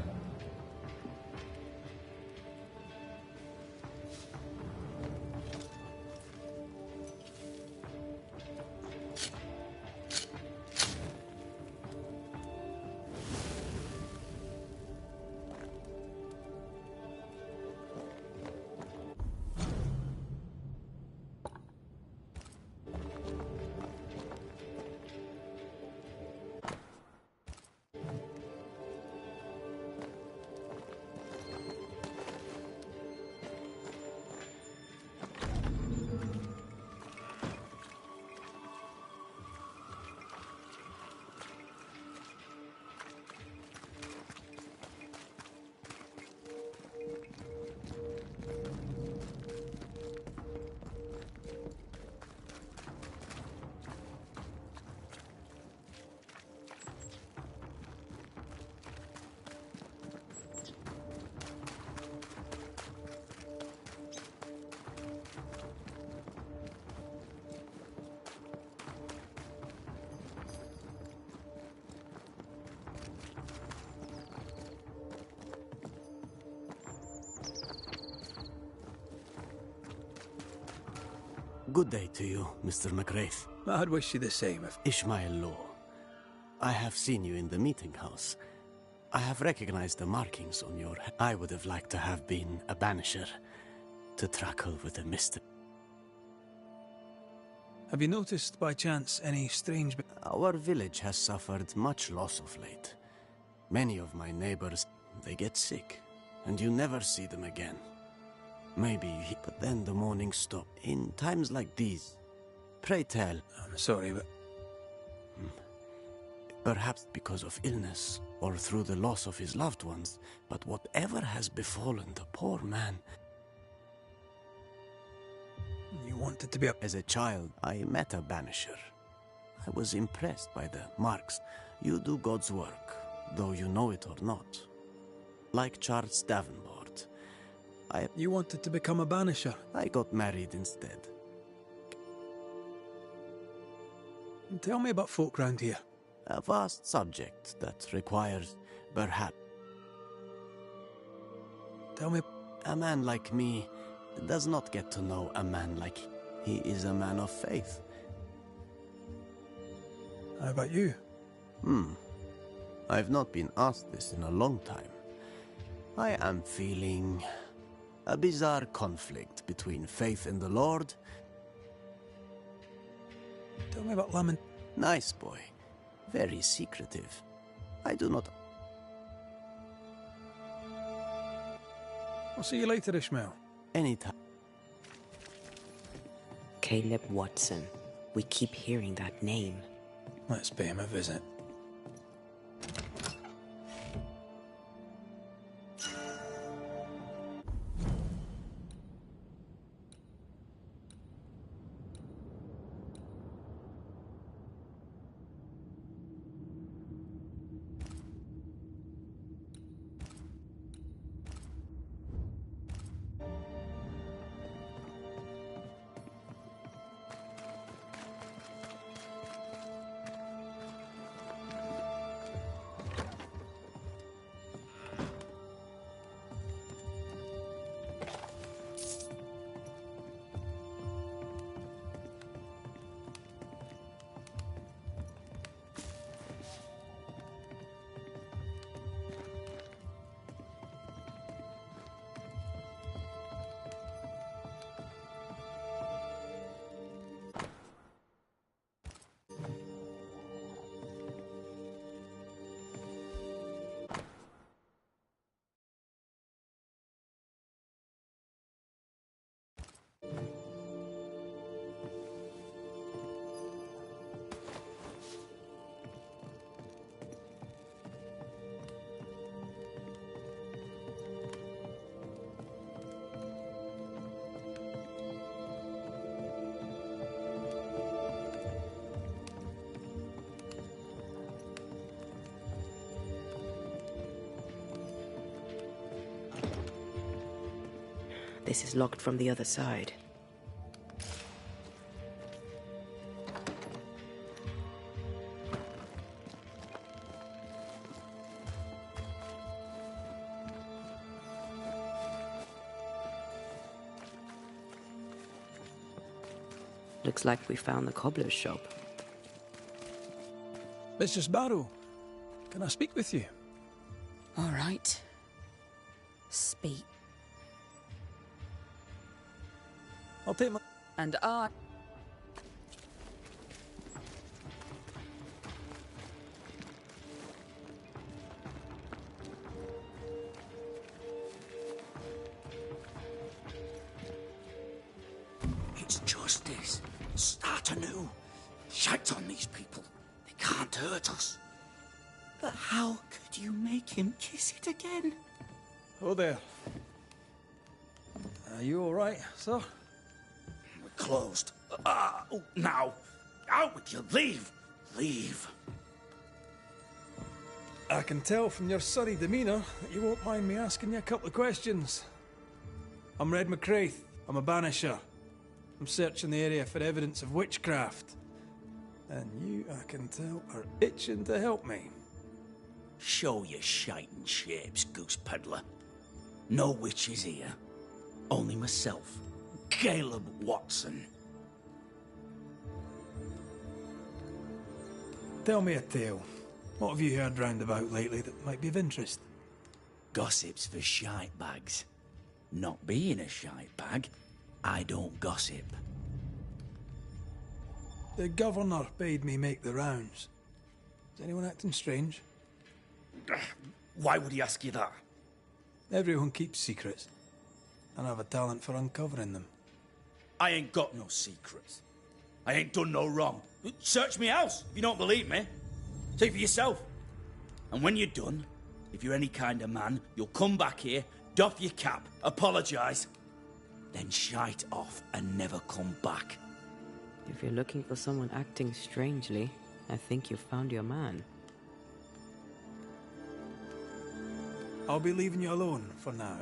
K: Good day to you, Mr. McGrath.
A: I'd wish you the same if...
K: Ishmael Law. I have seen you in the meeting house. I have recognized the markings on your head. I would have liked to have been a banisher, to tackle with the mystery.
A: Have you noticed, by chance, any strange...
K: Our village has suffered much loss of late. Many of my neighbors, they get sick, and you never see them again. Maybe, but then the morning stop. In times like these, pray tell.
A: I'm sorry, but...
K: Perhaps because of illness, or through the loss of his loved ones, but whatever has befallen the poor man...
A: You wanted to be a...
K: As a child, I met a banisher. I was impressed by the marks. You do God's work, though you know it or not. Like Charles Davenport.
A: You wanted to become a banisher?
K: I got married instead.
A: Tell me about folk round here.
K: A vast subject that requires, perhaps...
A: Tell me...
K: A man like me does not get to know a man like he is a man of faith.
A: How about you?
K: I've not been asked this in a long time. I am feeling a bizarre conflict between faith in the Lord.
A: Tell me about Lemon.
K: Nice boy. Very secretive. I do not...
A: I'll see you later, Ishmael.
K: Anytime.
B: Caleb Watson. We keep hearing that name.
A: Let's pay him a visit.
B: This is locked from the other side. Looks like we found the cobbler's shop.
A: Mistress Barrow, can I speak with you?
I: All right. Speak.
A: I'll take my...
I: And I...
L: It's justice. Start anew. Shite on these people. They can't hurt us. But how could you make him kiss it again?
A: Oh there. Are you all right, sir?
L: We're closed. Now. Out with you. Leave. Leave.
A: I can tell from your surly demeanour that you won't mind me asking you a couple of questions. I'm Red McCraith. I'm a banisher. I'm searching the area for evidence of witchcraft. And you, I can tell, are itching to help me.
L: Show your shiting shapes, goose peddler. No witches here. Only myself, Caleb Watson.
A: Tell me a tale. What have you heard round about lately that might be of interest?
L: Gossip's for shite bags. Not being a shite bag, I don't gossip.
A: The governor bade me make the rounds. Is anyone acting strange?
L: Why would he ask you that?
A: Everyone keeps secrets, and I have a talent for uncovering them.
L: I ain't got no secrets. I ain't done no wrong. Search me house if you don't believe me. See for yourself. And when you're done, if you're any kind of man, you'll come back here, doff your cap, apologise, then shite off and never come back.
B: If you're looking for someone acting strangely, I think you've found your man.
A: I'll be leaving you alone for now.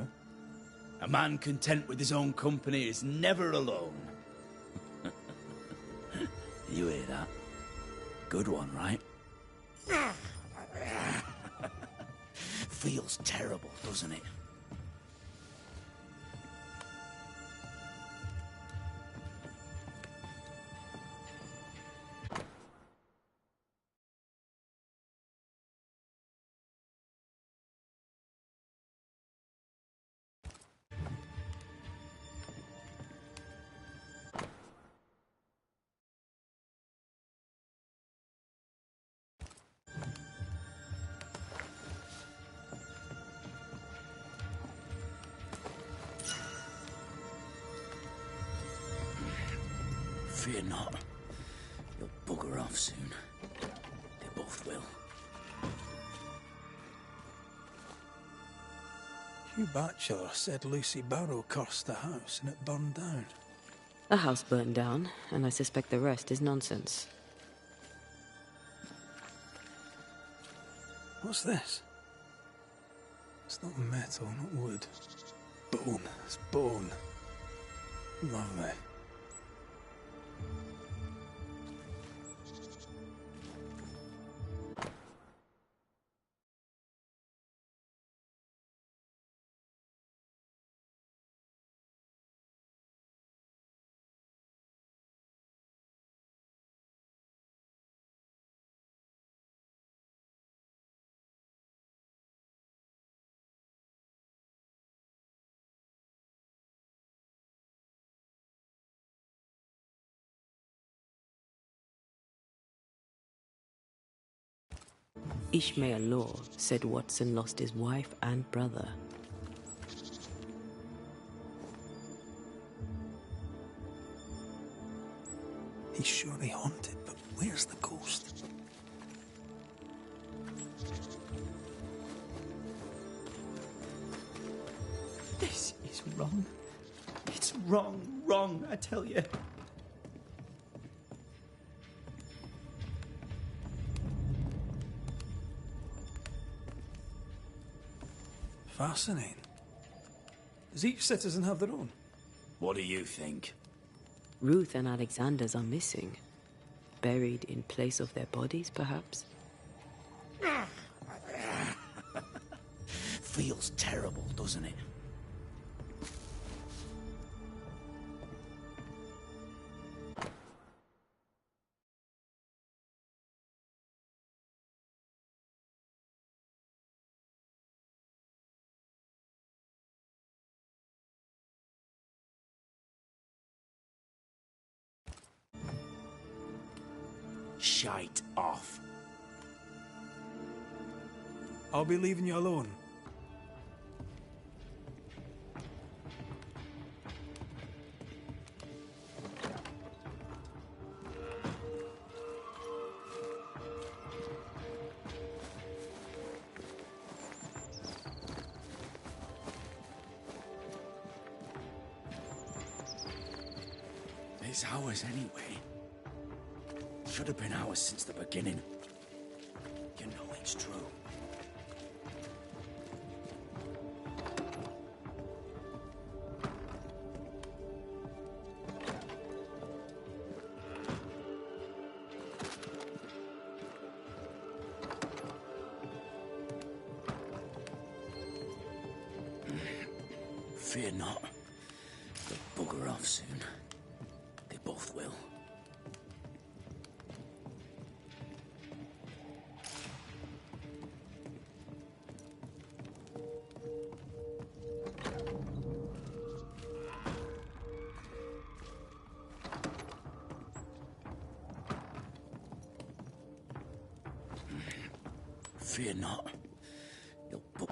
L: A man content with his own company is never alone. You hear that? Good one, right? Feels terrible, doesn't it? Fear not. You'll bugger off soon. They both will.
A: Hugh Batchelor said Lucy Barrow cursed the house and it burned down.
B: The house burned down, and I suspect the rest is nonsense.
A: What's this? It's not metal, not wood. Bone. It's bone. Lovely.
B: Ishmael Law said Watson lost his wife and brother.
A: He's surely haunted, but where's the ghost?
L: This is wrong. It's wrong, I tell you.
A: Fascinating. Does each citizen have their own?
L: What do you think?
B: Ruth and Alexander's are missing. Buried in place of their bodies, perhaps?
L: Feels terrible, doesn't it? Shite off.
A: I'll be leaving you alone.
L: It's ours anyway. Should have been ours since the beginning. You know it's true. Fear not. They'll bugger off soon. They both will. Fear not. You'll put...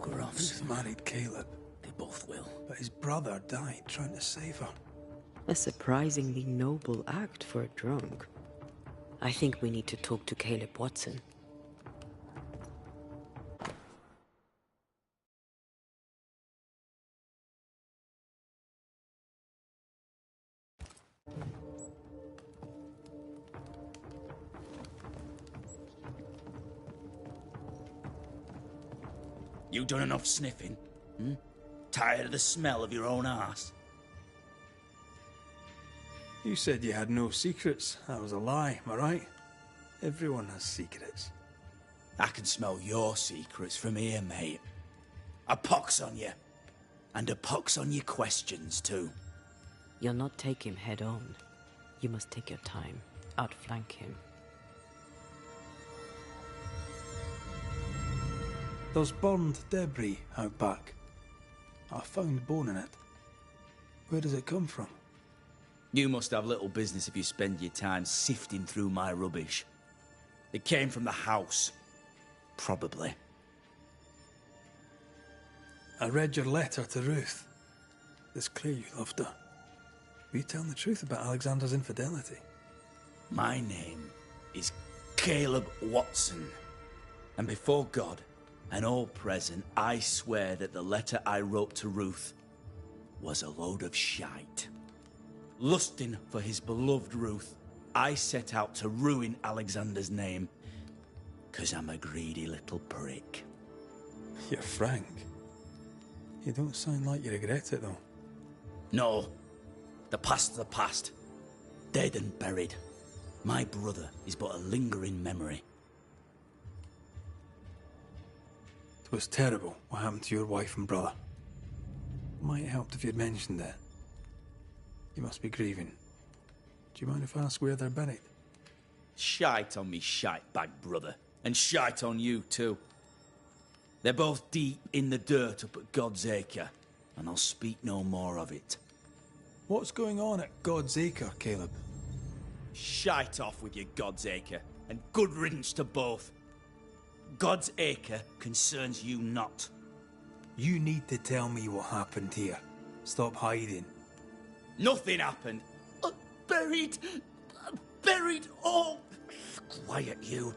A: Ruth married Caleb.
L: They both will.
A: But his brother died trying to save her.
B: A surprisingly noble act for a drunk. I think we need to talk to Caleb Watson.
L: You done enough sniffing? Hmm? Tired of the smell of your own arse?
A: You said you had no secrets. That was a lie, am I right? Everyone has secrets.
L: I can smell your secrets from here, mate. A pox on you. And a pox on your questions, too.
B: You'll not take him head on. You must take your time. Outflank him.
A: There's burned debris out back. I found bone in it. Where does it come from?
L: You must have little business if you spend your time sifting through my rubbish. It came from the house. Probably.
A: I read your letter to Ruth. It's clear you loved her. Were you telling the truth about Alexander's infidelity?
L: My name is Caleb Watson. And before God and all present, I swear that the letter I wrote to Ruth was a load of shite. Lusting for his beloved Ruth, I set out to ruin Alexander's name, 'cause I'm a greedy little prick.
A: You're frank. You don't sound like you regret it, though.
L: No. The past's the past. Dead and buried. My brother is but a lingering memory.
A: It was terrible what happened to your wife and brother. It might have helped if you'd mentioned it. You must be grieving. Do you mind if I ask where they're buried?
L: Shite on me shite bag brother. And shite on you too. They're both deep in the dirt up at God's Acre. And I'll speak no more of it.
A: What's going on at God's Acre, Caleb?
L: Shite off with your God's Acre. And good riddance to both. God's Acre concerns you not.
A: You need to tell me what happened here. Stop hiding.
L: Nothing happened. Buried all. Quiet, you.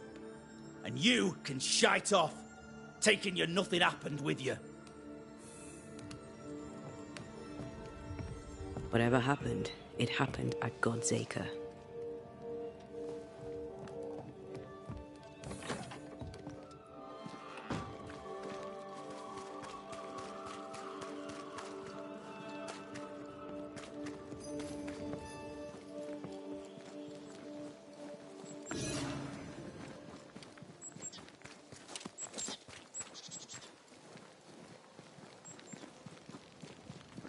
L: And you can shite off, taking your nothing happened with you.
B: Whatever happened, it happened at God's Acre.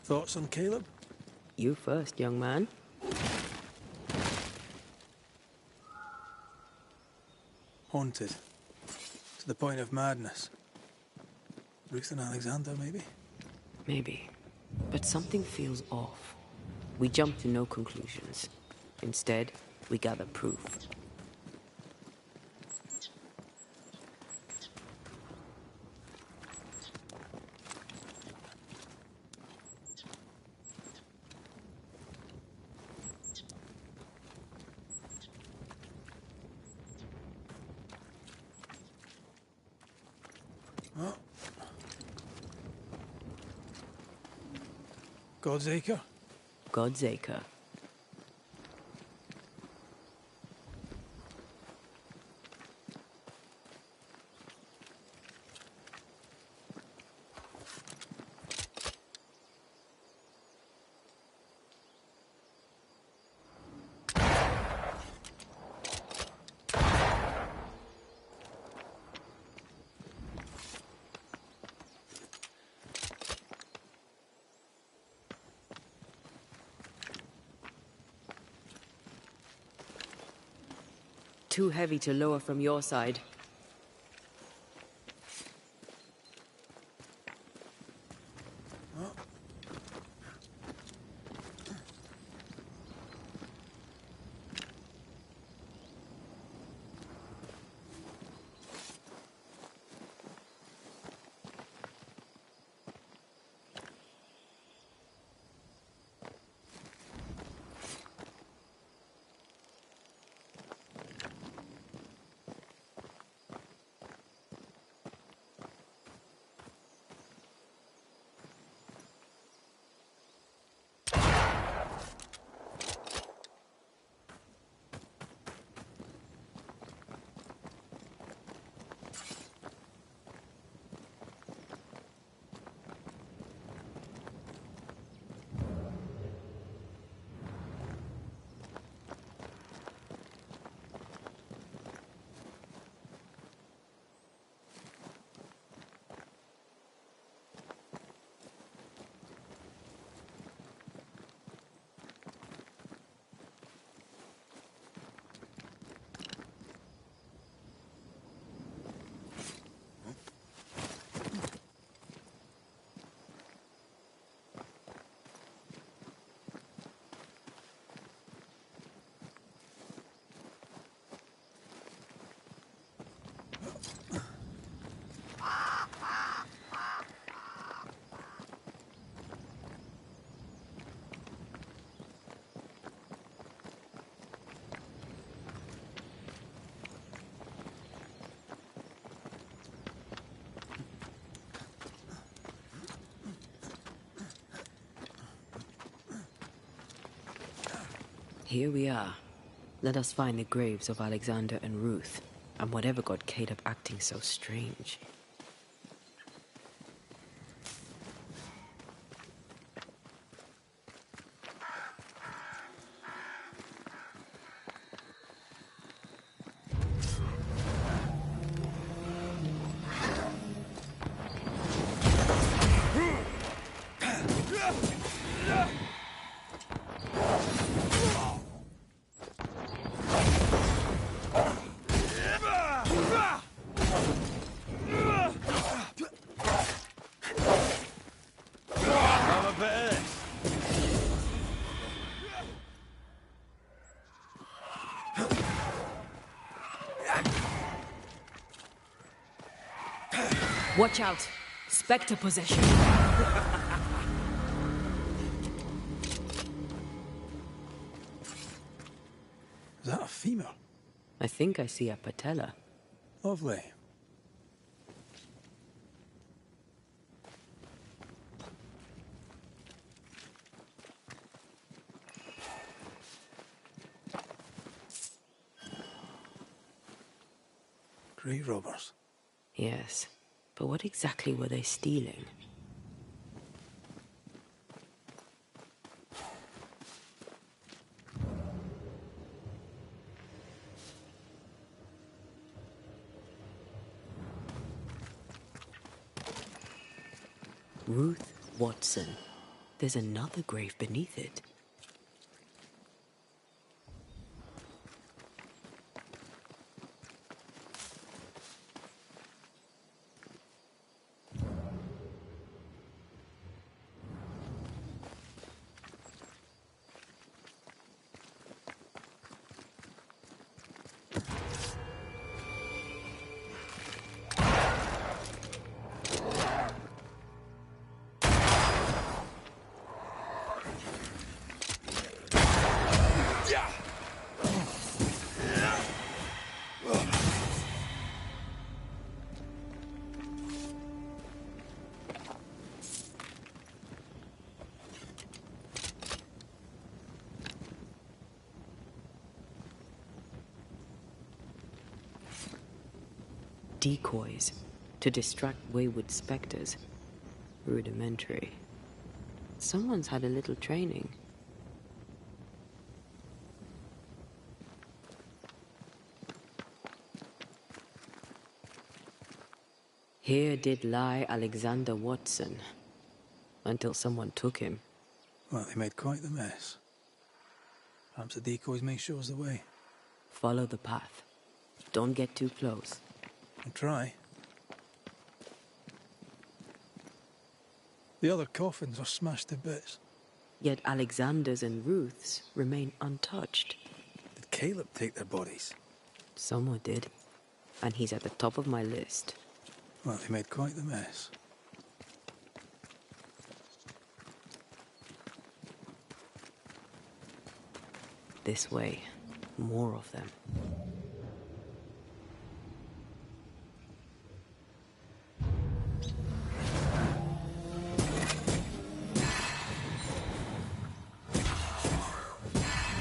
A: Thoughts on Caleb?
B: You first, young man.
A: Haunted. To the point of madness. Ruth and Alexander, maybe?
B: Maybe. But something feels off. We jump to no conclusions. Instead, we gather proof.
A: Oh. God's Acre?
B: God's Acre. Too heavy to lower from your side. Here we are. Let us find the graves of Alexander and Ruth, and whatever got Caleb acting so strange. Watch out! Spectre possession!
A: Is that a femur?
B: I think I see a patella.
A: Lovely. Grave robbers.
B: Yes, but what exactly were they stealing? Ruth Watson. There's another grave beneath it. Decoys to distract wayward specters. Rudimentary. Someone's had a little training. Here did lie Alexander Watson, until someone took him.
A: Well, they made quite the mess. Perhaps the decoys may show us the way.
B: Follow the path. Don't get too close.
A: I'll try. The other coffins are smashed to bits.
B: Yet Alexander's and Ruth's remain untouched.
A: Did Caleb take their bodies?
B: Someone did. And he's at the top of my list.
A: Well, they made quite the mess.
B: This way. More of them.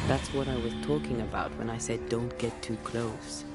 B: That's what I was talking about when I said don't get too close.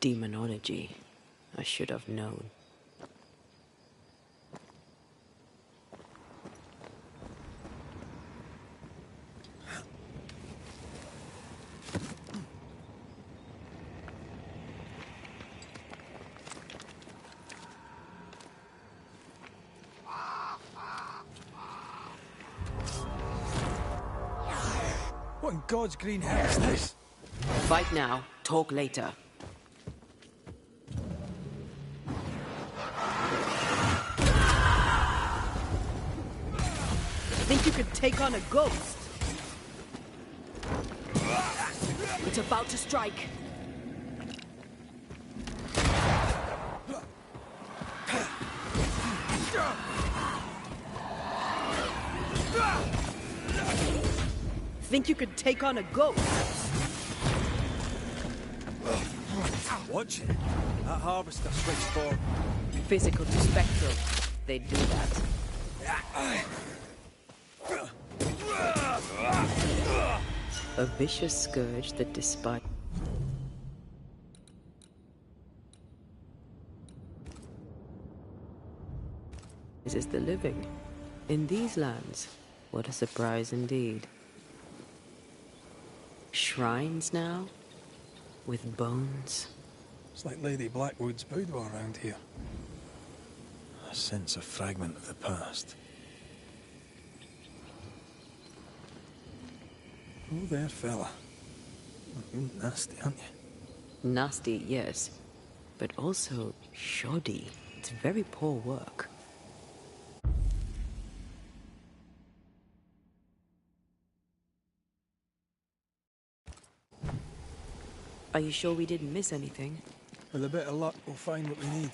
B: Demonology. I should have known.
A: What in God's green hell is this?
B: Fight now, talk later.
I: Think you could take on a ghost? It's about to strike. Think you could take on a ghost?
A: Watch it. That harvester switched form.
B: Physical to spectral. They do that. A vicious scourge that despite... is the living. In these lands, what a surprise indeed. Shrines now? With bones?
A: It's like Lady Blackwood's boudoir around here. I sense a fragment of the past. Oh there, fella. You're nasty, aren't you?
B: Nasty, yes. But also shoddy. It's very poor work. Are you sure we didn't miss anything?
A: With a bit of luck, we'll find what we need.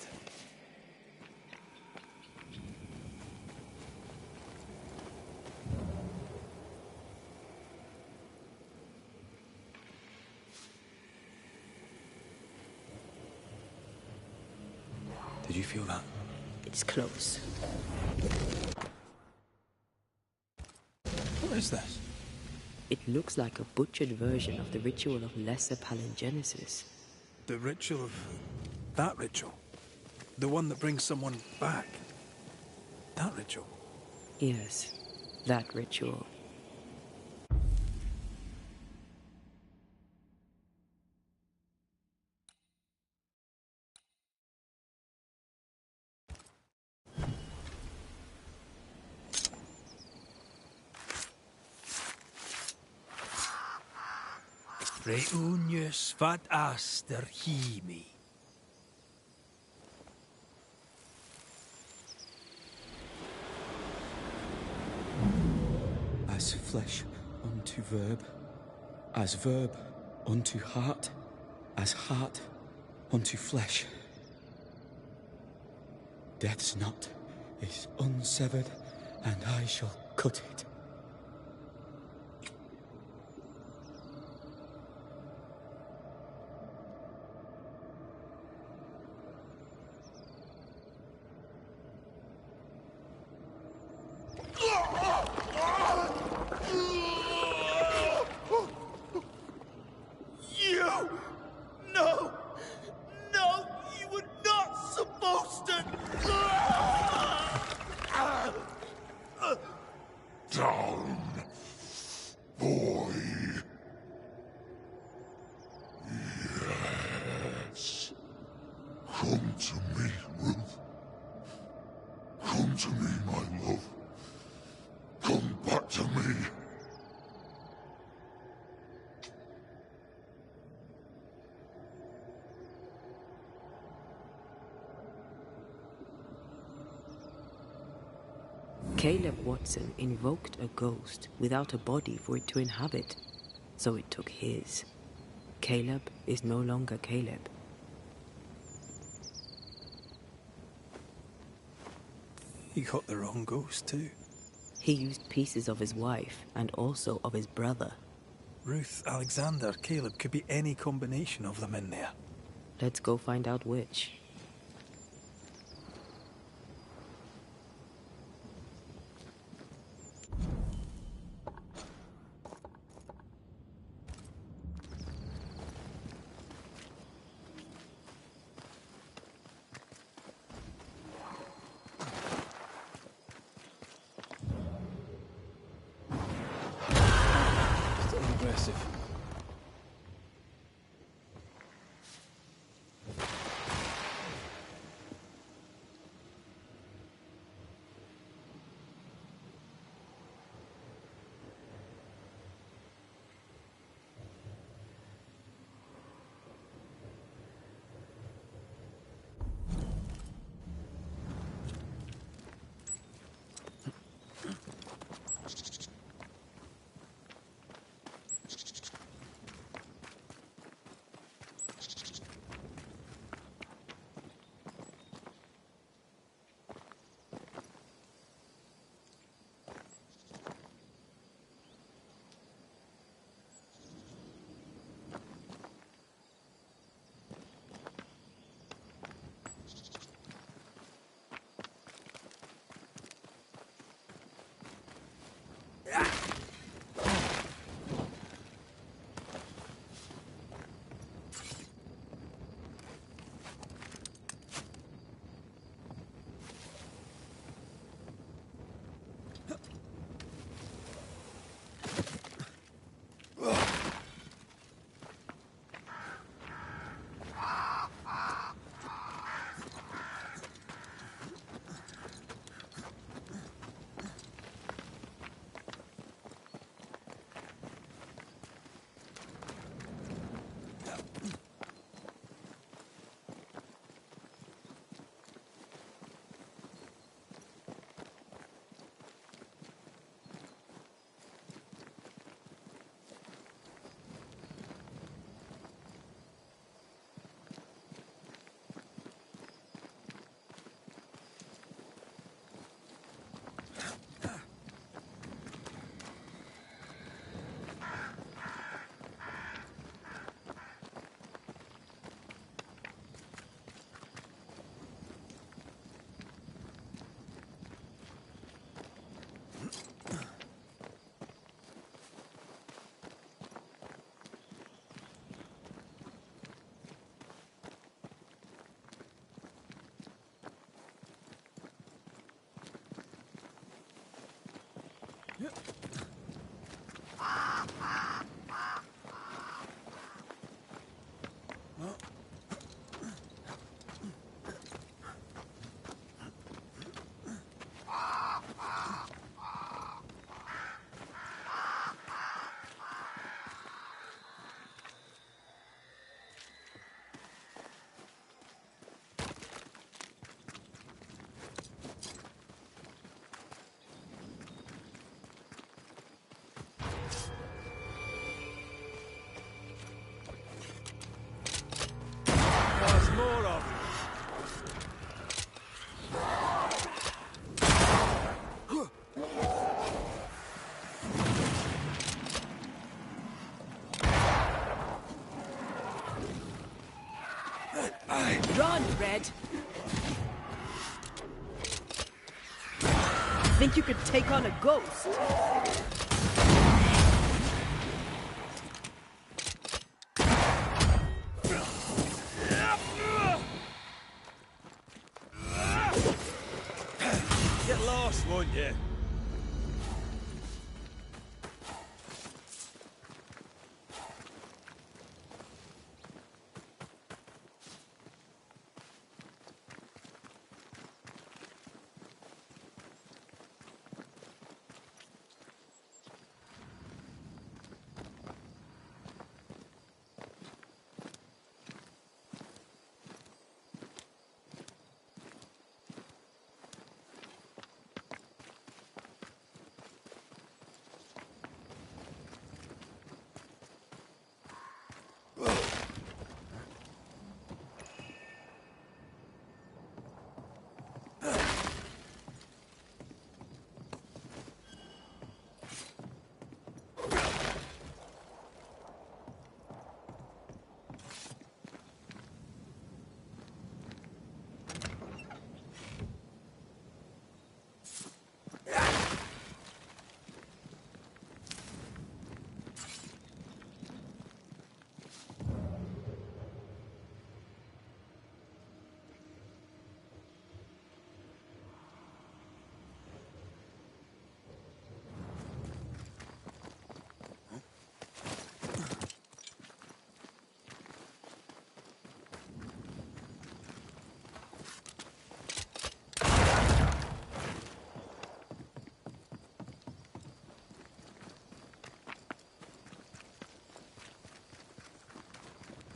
C: Did you feel that?
B: It It's close.
A: What is this?
B: It looks like a butchered version of the ritual of Lesser Palingenesis.
A: The ritual of... that ritual? The one that brings someone back? That ritual?
B: Yes, that ritual.
A: Reunius vat aster himi.
H: As flesh unto verb, as verb unto heart, as heart unto flesh. Death's knot is unsevered, and I shall cut it.
M: Come to me, Ruth. Come to me, my love. Come back to me.
B: Caleb Watson invoked a ghost without a body for it to inhabit, so it took his. Caleb is no longer Caleb.
A: He got the wrong ghost too.
B: He used pieces of his wife and also of his brother.
A: Ruth, Alexander, Caleb, could be any combination of them in there.
B: Let's go find out which.
A: Still aggressive. There's more of them.
B: Run, Red! Think you could take on a ghost?
A: Get lost, won't you?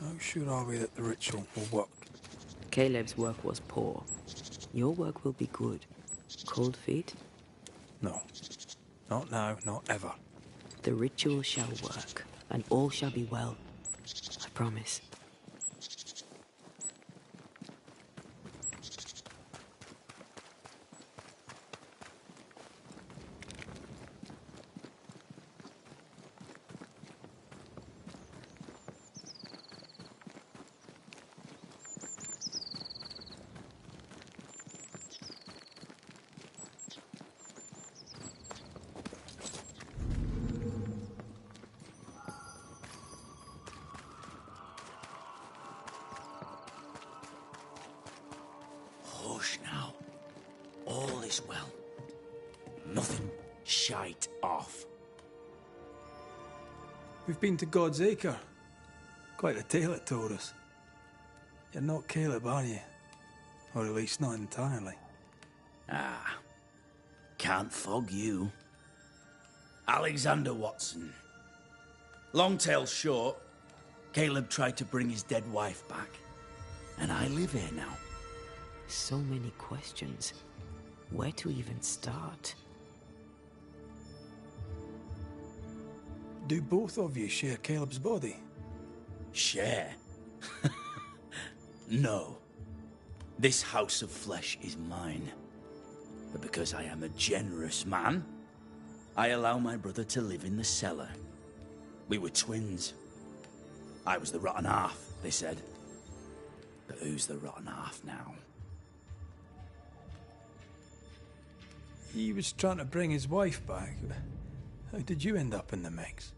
A: How sure are we that the ritual will work?
B: Caleb's work was poor. Your work will be good. Cold feet?
A: No. Not now, not ever.
B: The ritual shall work, and all shall be well. I promise.
L: Hush now. All is well. Nothing shite off.
A: We've been to God's Acre. Quite a tale it told us. You're not Caleb, are you? Or at least not entirely.
L: Ah. Can't fog you. Alexander Watson. Long tale short, Caleb tried to bring his dead wife back. And I live here now.
B: So many questions. Where to even start?
A: Do both of you share Caleb's body?
L: Share? No. This house of flesh is mine. But because I am a generous man, I allow my brother to live in the cellar. We were twins. I was the rotten half, they said. But who's the rotten half now?
A: He was trying to bring his wife back. How did you end up in the mix?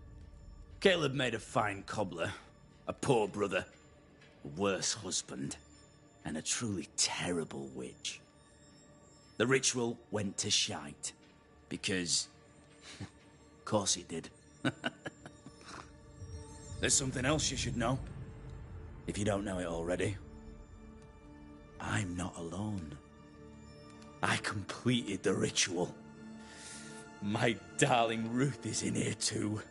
L: Caleb made a fine cobbler, a poor brother, a worse husband, and a truly terrible witch. The ritual went to shite, because Of course he did. There's something else you should know, if you don't know it already. I'm not alone. I completed the ritual. My darling Ruth is in here too.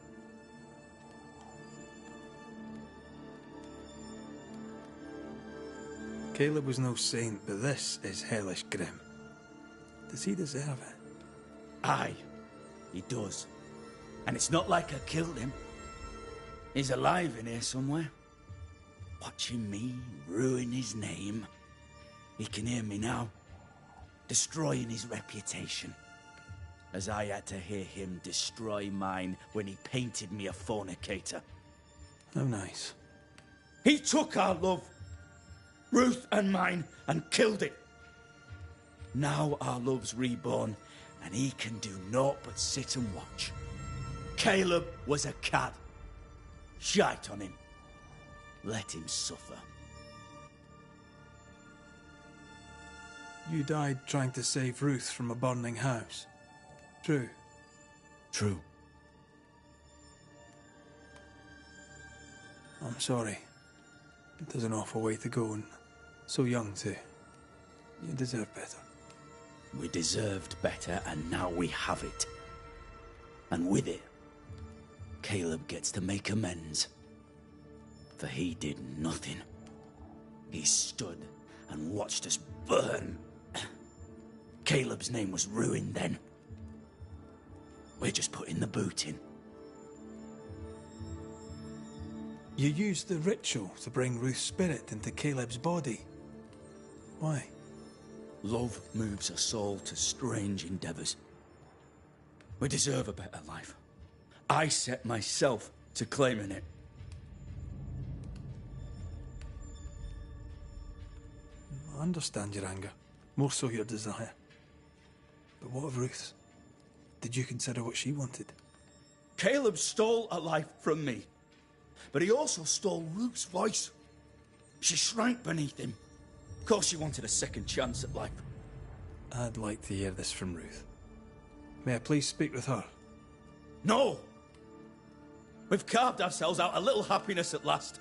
A: Caleb was no saint, but this is hellish grim. Does he deserve it?
L: Aye, he does. And it's not like I killed him. He's alive in here somewhere. Watching me ruin his name. He can hear me now. Destroying his reputation. As I had to hear him destroy mine when he painted me a fornicator.
A: How nice.
L: He took our love, Ruth and mine, and killed it. Now our love's reborn, and he can do naught but sit and watch. Caleb was a cad. Shite on him. Let him suffer.
A: You died trying to save Ruth from a burning house. True.
L: True.
A: I'm sorry. It is an awful way to go, and so young too. You deserve better.
L: We deserved better, and now we have it. And with it, Caleb gets to make amends. For he did nothing. He stood and watched us burn. Caleb's name was ruined then. We're just putting the boot in.
A: You used the ritual to bring Ruth's spirit into Caleb's body. Why?
L: Love moves us all to strange endeavors. We deserve a better life. I set myself to claiming it.
A: I understand your anger, more so your desire. But what of Ruth's? Did you consider what she wanted?
L: Caleb stole a life from me, but he also stole Ruth's voice. She shrank beneath him. Of course she wanted a second chance at life.
A: I'd like to hear this from Ruth. May I please speak with her?
L: No! We've carved ourselves out a little happiness at last.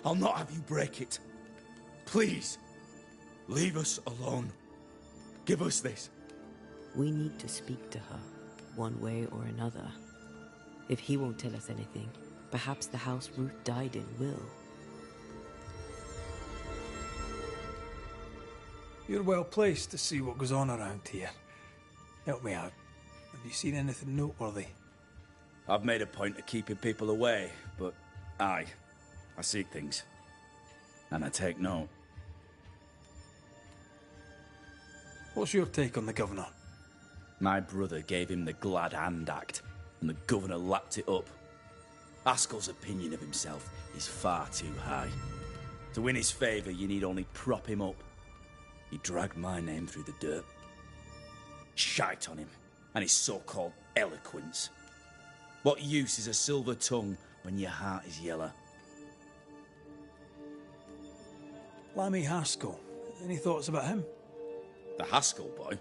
L: I'll not have you break it. Please, leave us alone. Give us this.
B: We need to speak to her, one way or another. If he won't tell us anything, perhaps the house Ruth died in will.
A: You're well placed to see what goes on around here. Help me out. Have you seen anything noteworthy?
L: I've made a point of keeping people away, but I seek things. And I take note.
A: What's your take on the governor?
L: My brother gave him the Glad Hand Act, and the governor lapped it up. Haskell's opinion of himself is far too high. To win his favour, you need only prop him up. He dragged my name through the dirt. Shite on him, and his so-called eloquence. What use is a silver tongue when your heart is yellow?
A: Lammy Haskell. Any thoughts about him?
L: The Haskell boy?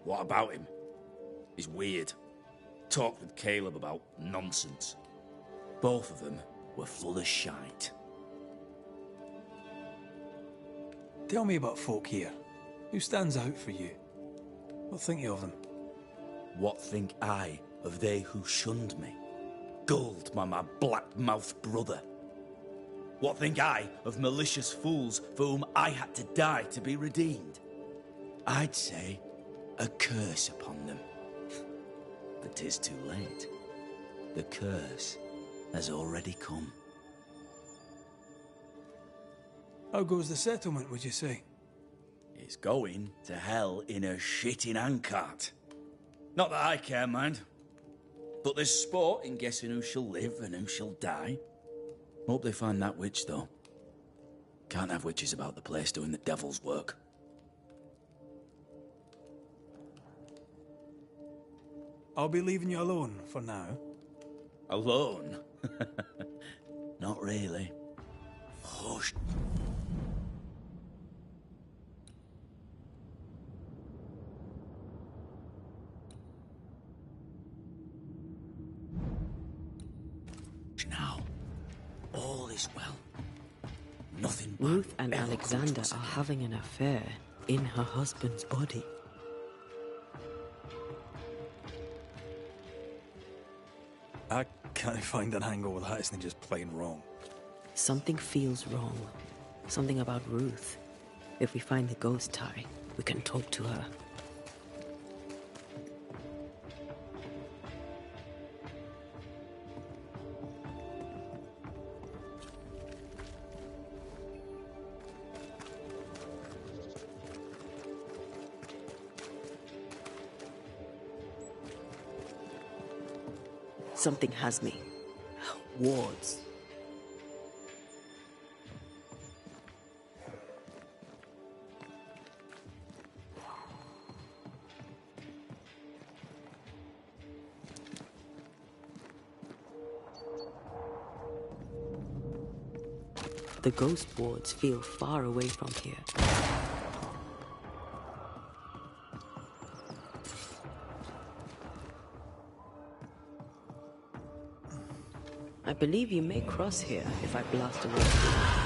L: What about him? He's weird. Talked with Caleb about nonsense. Both of them were full of shite.
A: Tell me about folk here. Who stands out for you? What think you of them?
L: What think I of they who shunned me? Gulled by my black-mouthed brother? What think I of malicious fools for whom I had to die to be redeemed? I'd say a curse upon them. But 'tis too late. The curse has already come.
A: How goes the settlement, would you say?
L: It's going to hell in a shitting handcart. Not that I care, mind. But there's sport in guessing who shall live and who shall die. Hope they find that witch, though. Can't have witches about the place doing the devil's work.
A: I'll be leaving you alone for now.
L: Alone? Not really. Hush. this well. Nothing bad
B: Ruth and
L: ever come to
B: Alexander
L: us
B: are
L: again.
B: having an affair in her husband's body.
A: I can't find an angle with that, isn't just plain wrong.
B: Something feels wrong. Something about Ruth. If we find the ghost tie, we can talk to her. Something has me. Wards. The ghost wards feel far away from here. I believe you may cross here if I blast a way.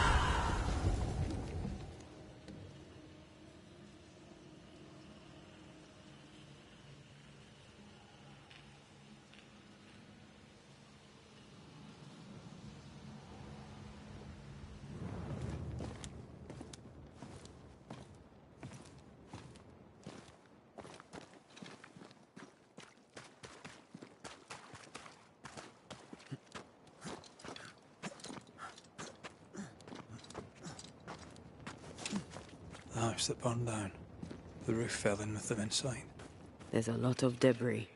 A: The house that burned down. The roof fell in with them inside.
B: There's a lot of debris.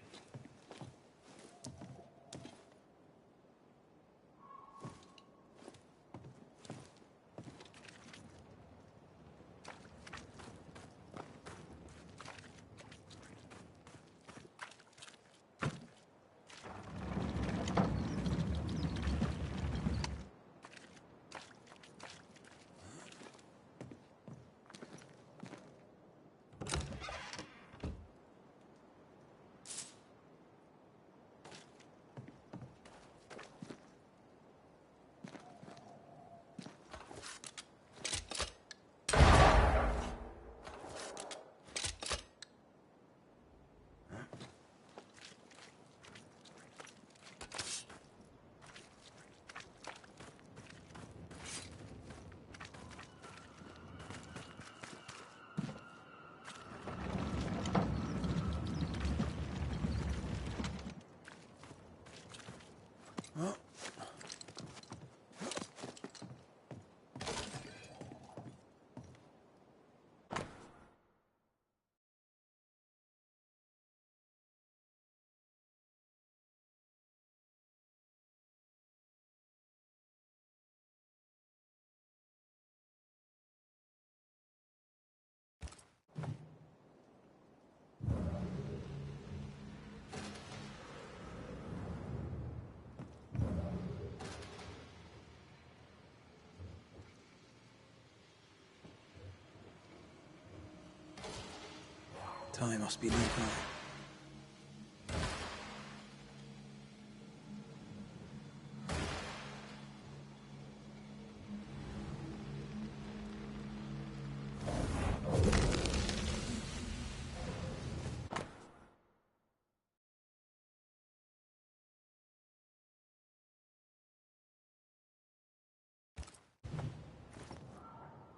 A: Time must be nearby.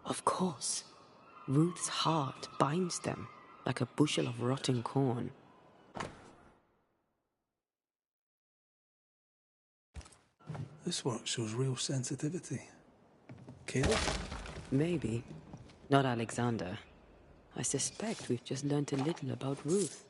B: Of course. Ruth's heart binds them like a bushel of rotten corn.
A: This work shows real sensitivity. Caleb?
B: Maybe. Not Alexander. I suspect we've just learnt a little about Ruth.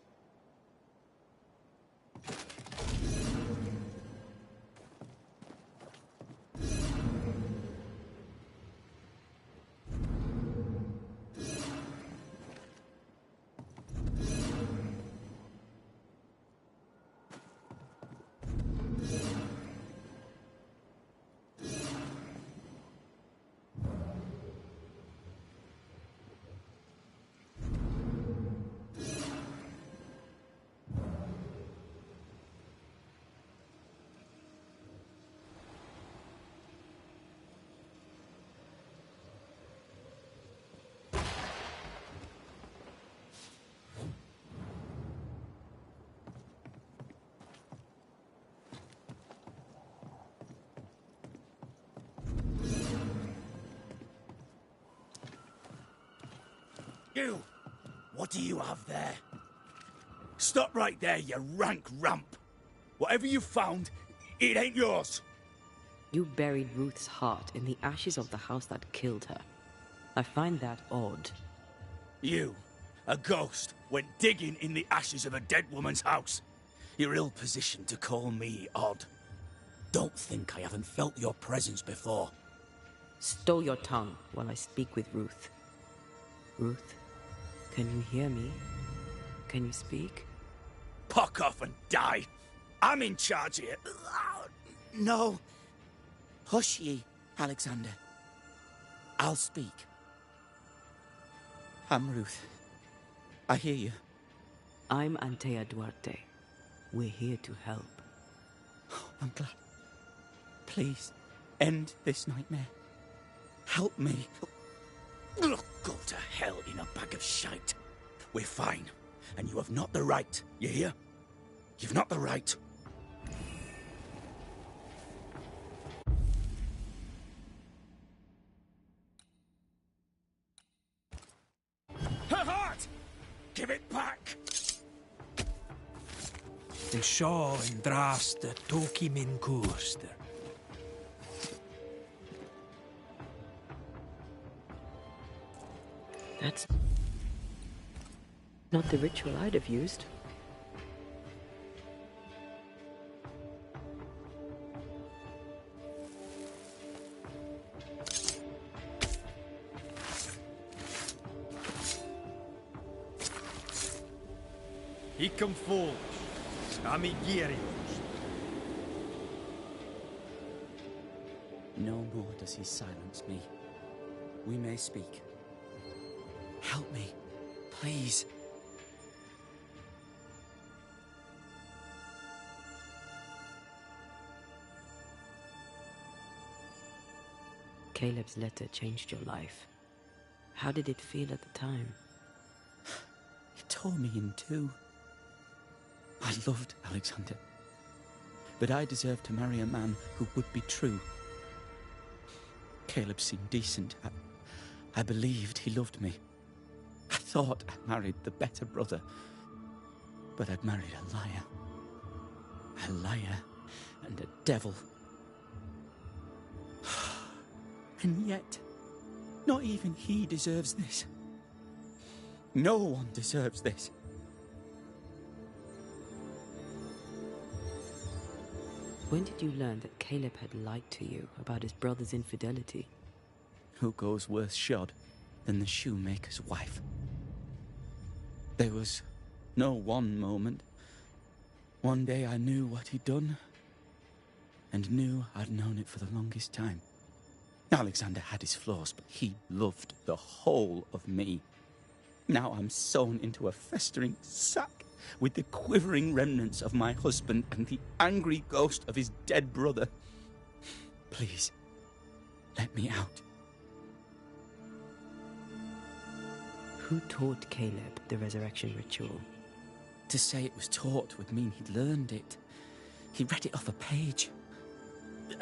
L: You! What do you have there? Stop right there, you rank ramp! Whatever you found, it ain't yours!
B: You buried Ruth's heart in the ashes of the house that killed her. I find that odd.
L: You, a ghost, went digging in the ashes of a dead woman's house. You're ill-positioned to call me odd. Don't think I haven't felt your presence before.
B: Stow your tongue while I speak with Ruth. Ruth, can you hear me? Can you speak?
L: Puck off and die! I'm in charge here.
N: No. Hush ye, Alexander. I'll speak. I'm Ruth. I hear you.
B: I'm Antea Duarte. We're here to help.
N: Oh, I'm glad. Please, end this nightmare. Help me.
L: Look, go to hell in a bag of shite. We're fine, and you have not the right, you hear? You've not the right. Her heart! Give it back!
A: De Shaw en draste Toki min koerster.
B: That's not the ritual I'd have used.
E: Hicum fools, amigirios.
N: No more does he silence me. We may speak. Help me, please.
B: Caleb's letter changed your life. How did it feel at the time?
N: It tore me in two. I loved Alexander, but I deserved to marry a man who would be true. Caleb seemed decent. I believed he loved me. I thought I married the better brother, but I'd married a liar. A liar and a devil. And yet, not even he deserves this. No one deserves this.
B: When did you learn that Caleb had lied to you about his brother's infidelity?
N: Who goes worse shod than the shoemaker's wife? There was no one moment. One day I knew what he'd done, and knew I'd known it for the longest time. Alexander had his flaws, but he loved the whole of me. Now I'm sewn into a festering sack with the quivering remnants of my husband and the angry ghost of his dead brother. Please, let me out.
B: Who taught Caleb the resurrection ritual?
N: To say it was taught would mean he'd learned it. He read it off a page.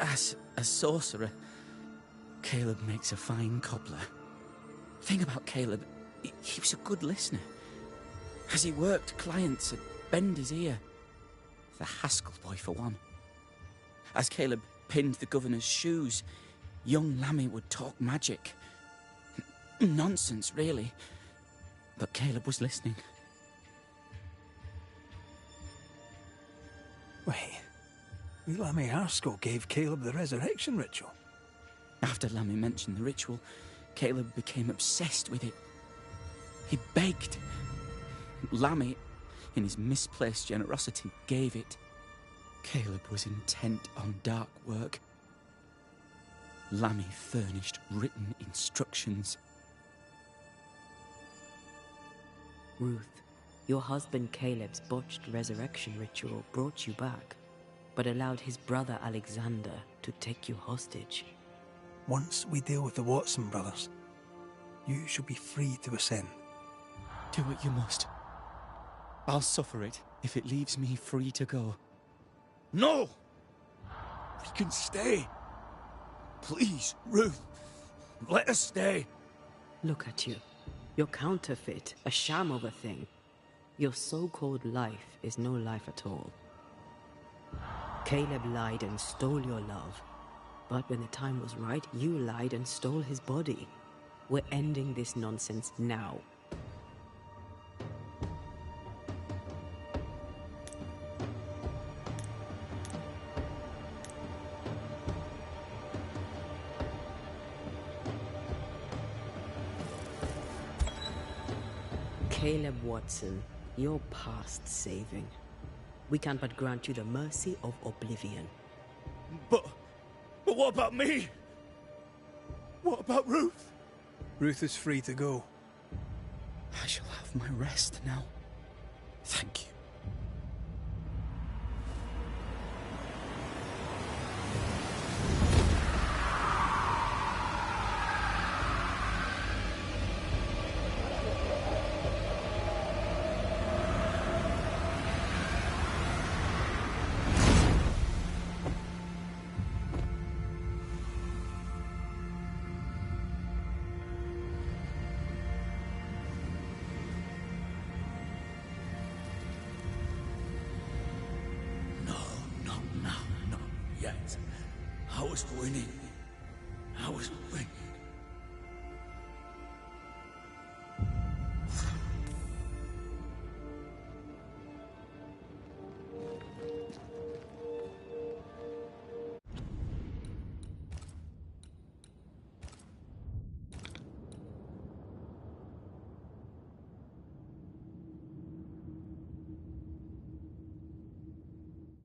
N: As a sorcerer, Caleb makes a fine cobbler. Thing about Caleb, he was a good listener. As he worked, clients would bend his ear. The Haskell boy, for one. As Caleb pinned the governor's shoes, young Lammy would talk magic. Nonsense, really. But Caleb was listening.
A: Wait, Lammy Haskell gave Caleb the resurrection ritual?
N: After Lammy mentioned the ritual, Caleb became obsessed with it. He begged. Lammy, in his misplaced generosity, gave it. Caleb was intent on dark work. Lammy furnished written instructions.
B: Ruth, your husband Caleb's botched resurrection ritual brought you back, but allowed his brother Alexander to take you hostage.
A: Once we deal with the Watson brothers, you shall be free to ascend.
N: Do what you must. I'll suffer it if it leaves me free to go.
L: No! We can stay. Please, Ruth, let us stay.
B: Look at you. You're counterfeit, a sham of a thing. Your so-called life is no life at all. Caleb lied and stole your love. But when the time was right, you lied and stole his body. We're ending this nonsense now. Caleb Watson, you're past saving. We can but grant you the mercy of oblivion.
L: But what about me? What about Ruth?
A: Ruth is free to go.
N: I shall have my rest now. Thank you.
L: I was going in.